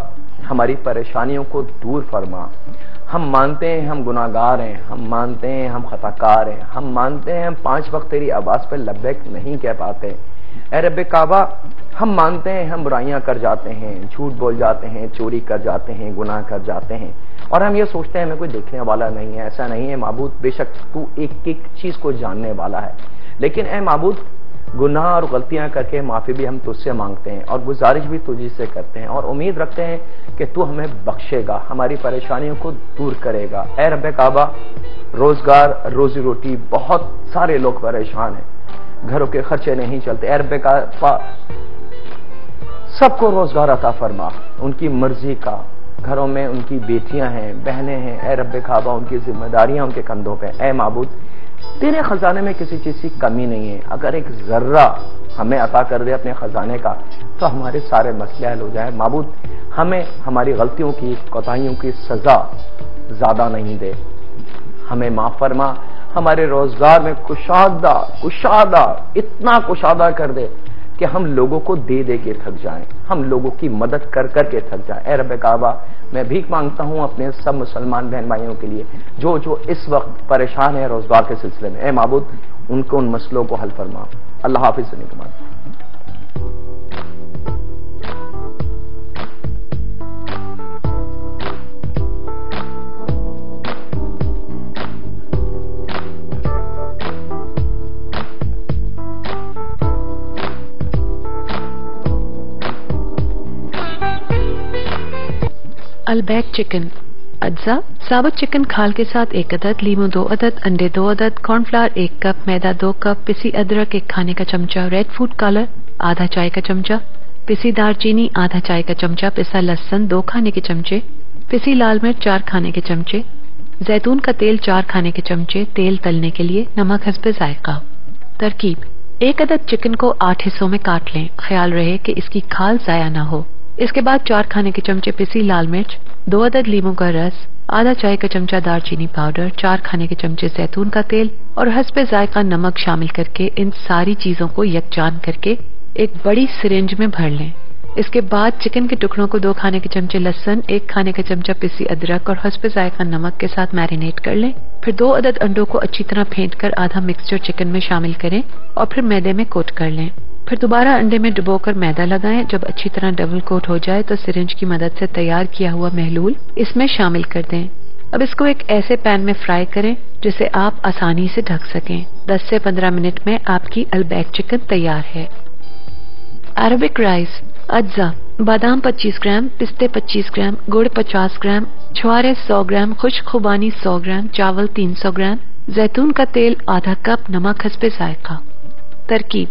हमारी परेशानियों को दूर फरमा। हम मानते हैं हम गुनाहगार हैं, हम मानते हैं हम खताकार हैं, हम मानते हैं हम 5 वक्त तेरी आवाज पर लब्बैक नहीं कह पाते। ए रब्बे काबा हम मानते हैं हम बुराइयां कर जाते हैं, झूठ बोल जाते हैं, चोरी कर जाते हैं, गुनाह कर जाते हैं, और हम ये सोचते हैं हमें कोई देखने वाला नहीं है। ऐसा नहीं है माबूद, बेशक तू एक एक चीज को जानने वाला है, लेकिन ए माबूद गुनाह और गलतियां करके माफी भी हम तुझसे मांगते हैं और गुजारिश भी तुझी से करते हैं, और उम्मीद रखते हैं कि तू हमें बख्शेगा, हमारी परेशानियों को दूर करेगा। ए रब्बे काबा रोजगार रोजी रोटी, बहुत सारे लोग परेशान हैं, घरों के खर्चे नहीं चलते। ए रब्बे काबा सबको रोजगार अता फरमा, उनकी मर्जी का, घरों में उनकी बेटियां हैं, बहनें हैं, ए रब्बे काबा उनकी जिम्मेदारियां उनके कंधों पे। ए माबूद तेरे खजाने में किसी चीज की कमी नहीं है, अगर एक जर्रा हमें अता कर दे अपने खजाने का तो हमारे सारे मसले हल हो जाए। माबूद हमें हमारी गलतियों की, कोताहियों की सजा ज्यादा नहीं दे, हमें माफ फरमा, हमारे रोजगार में कुशादा इतना कुशादा कर दे कि हम लोगों को दे दे के थक जाएं, हम लोगों की मदद कर कर के थक जाएं। ए रब्बे काबा मैं भीख मांगता हूं अपने सब मुसलमान बहन भाइयों के लिए जो जो इस वक्त परेशान है रोजगार के सिलसिले में। ए माबूद उनको उन मसलों को हल फरमा। अल्लाह हाफिज। अलबैक चिकन अज्जा साबुत चिकन खाल के साथ 1 अदद, लीमू 2 अदद, अंडे 2 अदद, कॉर्नफ्लावर 1 कप, मैदा 2 कप, पिसी अदरक 1 खाने का चमचा, रेड फूड कलर आधा चाय का चमचा, पिसी दालचीनी आधा चाय का चमचा, पिसा लहसुन 2 खाने के चमचे, पिसी लाल मिर्च 4 खाने के चमचे, जैतून का तेल 4 खाने के चमचे, तेल तलने के लिए नमक हस्बे जायका। तरकीब 1 अदद चिकन को 8 हिस्सों में काट लें, ख्याल रहे कि इसकी खाल जाया ना हो। इसके बाद 4 खाने के चमचे पिसी लाल मिर्च, 2 अदद लीमू का रस, आधा चाय का चमचा दालचीनी पाउडर, 4 खाने के चमचे जैतून का तेल और हस्बे जायका नमक शामिल करके इन सारी चीजों को यकजान करके एक बड़ी सिरिंज में भर लें। इसके बाद चिकन के टुकड़ों को 2 खाने के चमचे लहसुन, 1 खाने का चमचा पिसी अदरक और हस्बे जायका नमक के साथ मैरिनेट कर लें। फिर 2 अदद अंडों को अच्छी तरह फेंट कर आधा मिक्सचर चिकन में शामिल करें और फिर मैदे में कोट कर लें। फिर दोबारा अंडे में डुबोकर मैदा लगाएं। जब अच्छी तरह डबल कोट हो जाए तो सिरिंज की मदद से तैयार किया हुआ महलूल इसमें शामिल कर दें। अब इसको एक ऐसे पैन में फ्राई करें जिसे आप आसानी से ढक सकें। 10 से 15 मिनट में आपकी अलबैक चिकन तैयार है। अरबिक राइस, अज्जा, बादाम 25 ग्राम, पिस्ते 25 ग्राम, गुड़ 50 ग्राम, छुआरे 100 ग्राम, खुश्क खुबानी 100 ग्राम, चावल 300 ग्राम, जैतून का तेल आधा कप, नमक हस्बे जायका। तरकीब: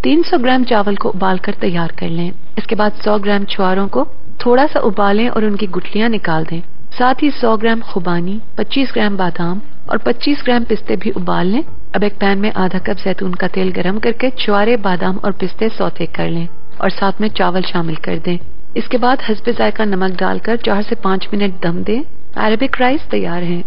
300 ग्राम चावल को उबालकर तैयार कर लें। इसके बाद 100 ग्राम छुआरों को थोड़ा सा उबालें और उनकी गुठलियां निकाल दें। साथ ही 100 ग्राम खुबानी, 25 ग्राम बादाम और 25 ग्राम पिस्ते भी उबाल लें। अब एक पैन में आधा कप जैतून का तेल गरम करके छुआरे, बादाम और पिस्ते सौते कर लें और साथ में चावल शामिल कर दें। इसके बाद हस्बे जायका नमक डालकर 4 से 5 मिनट दम दें। अरबिक राइस तैयार है।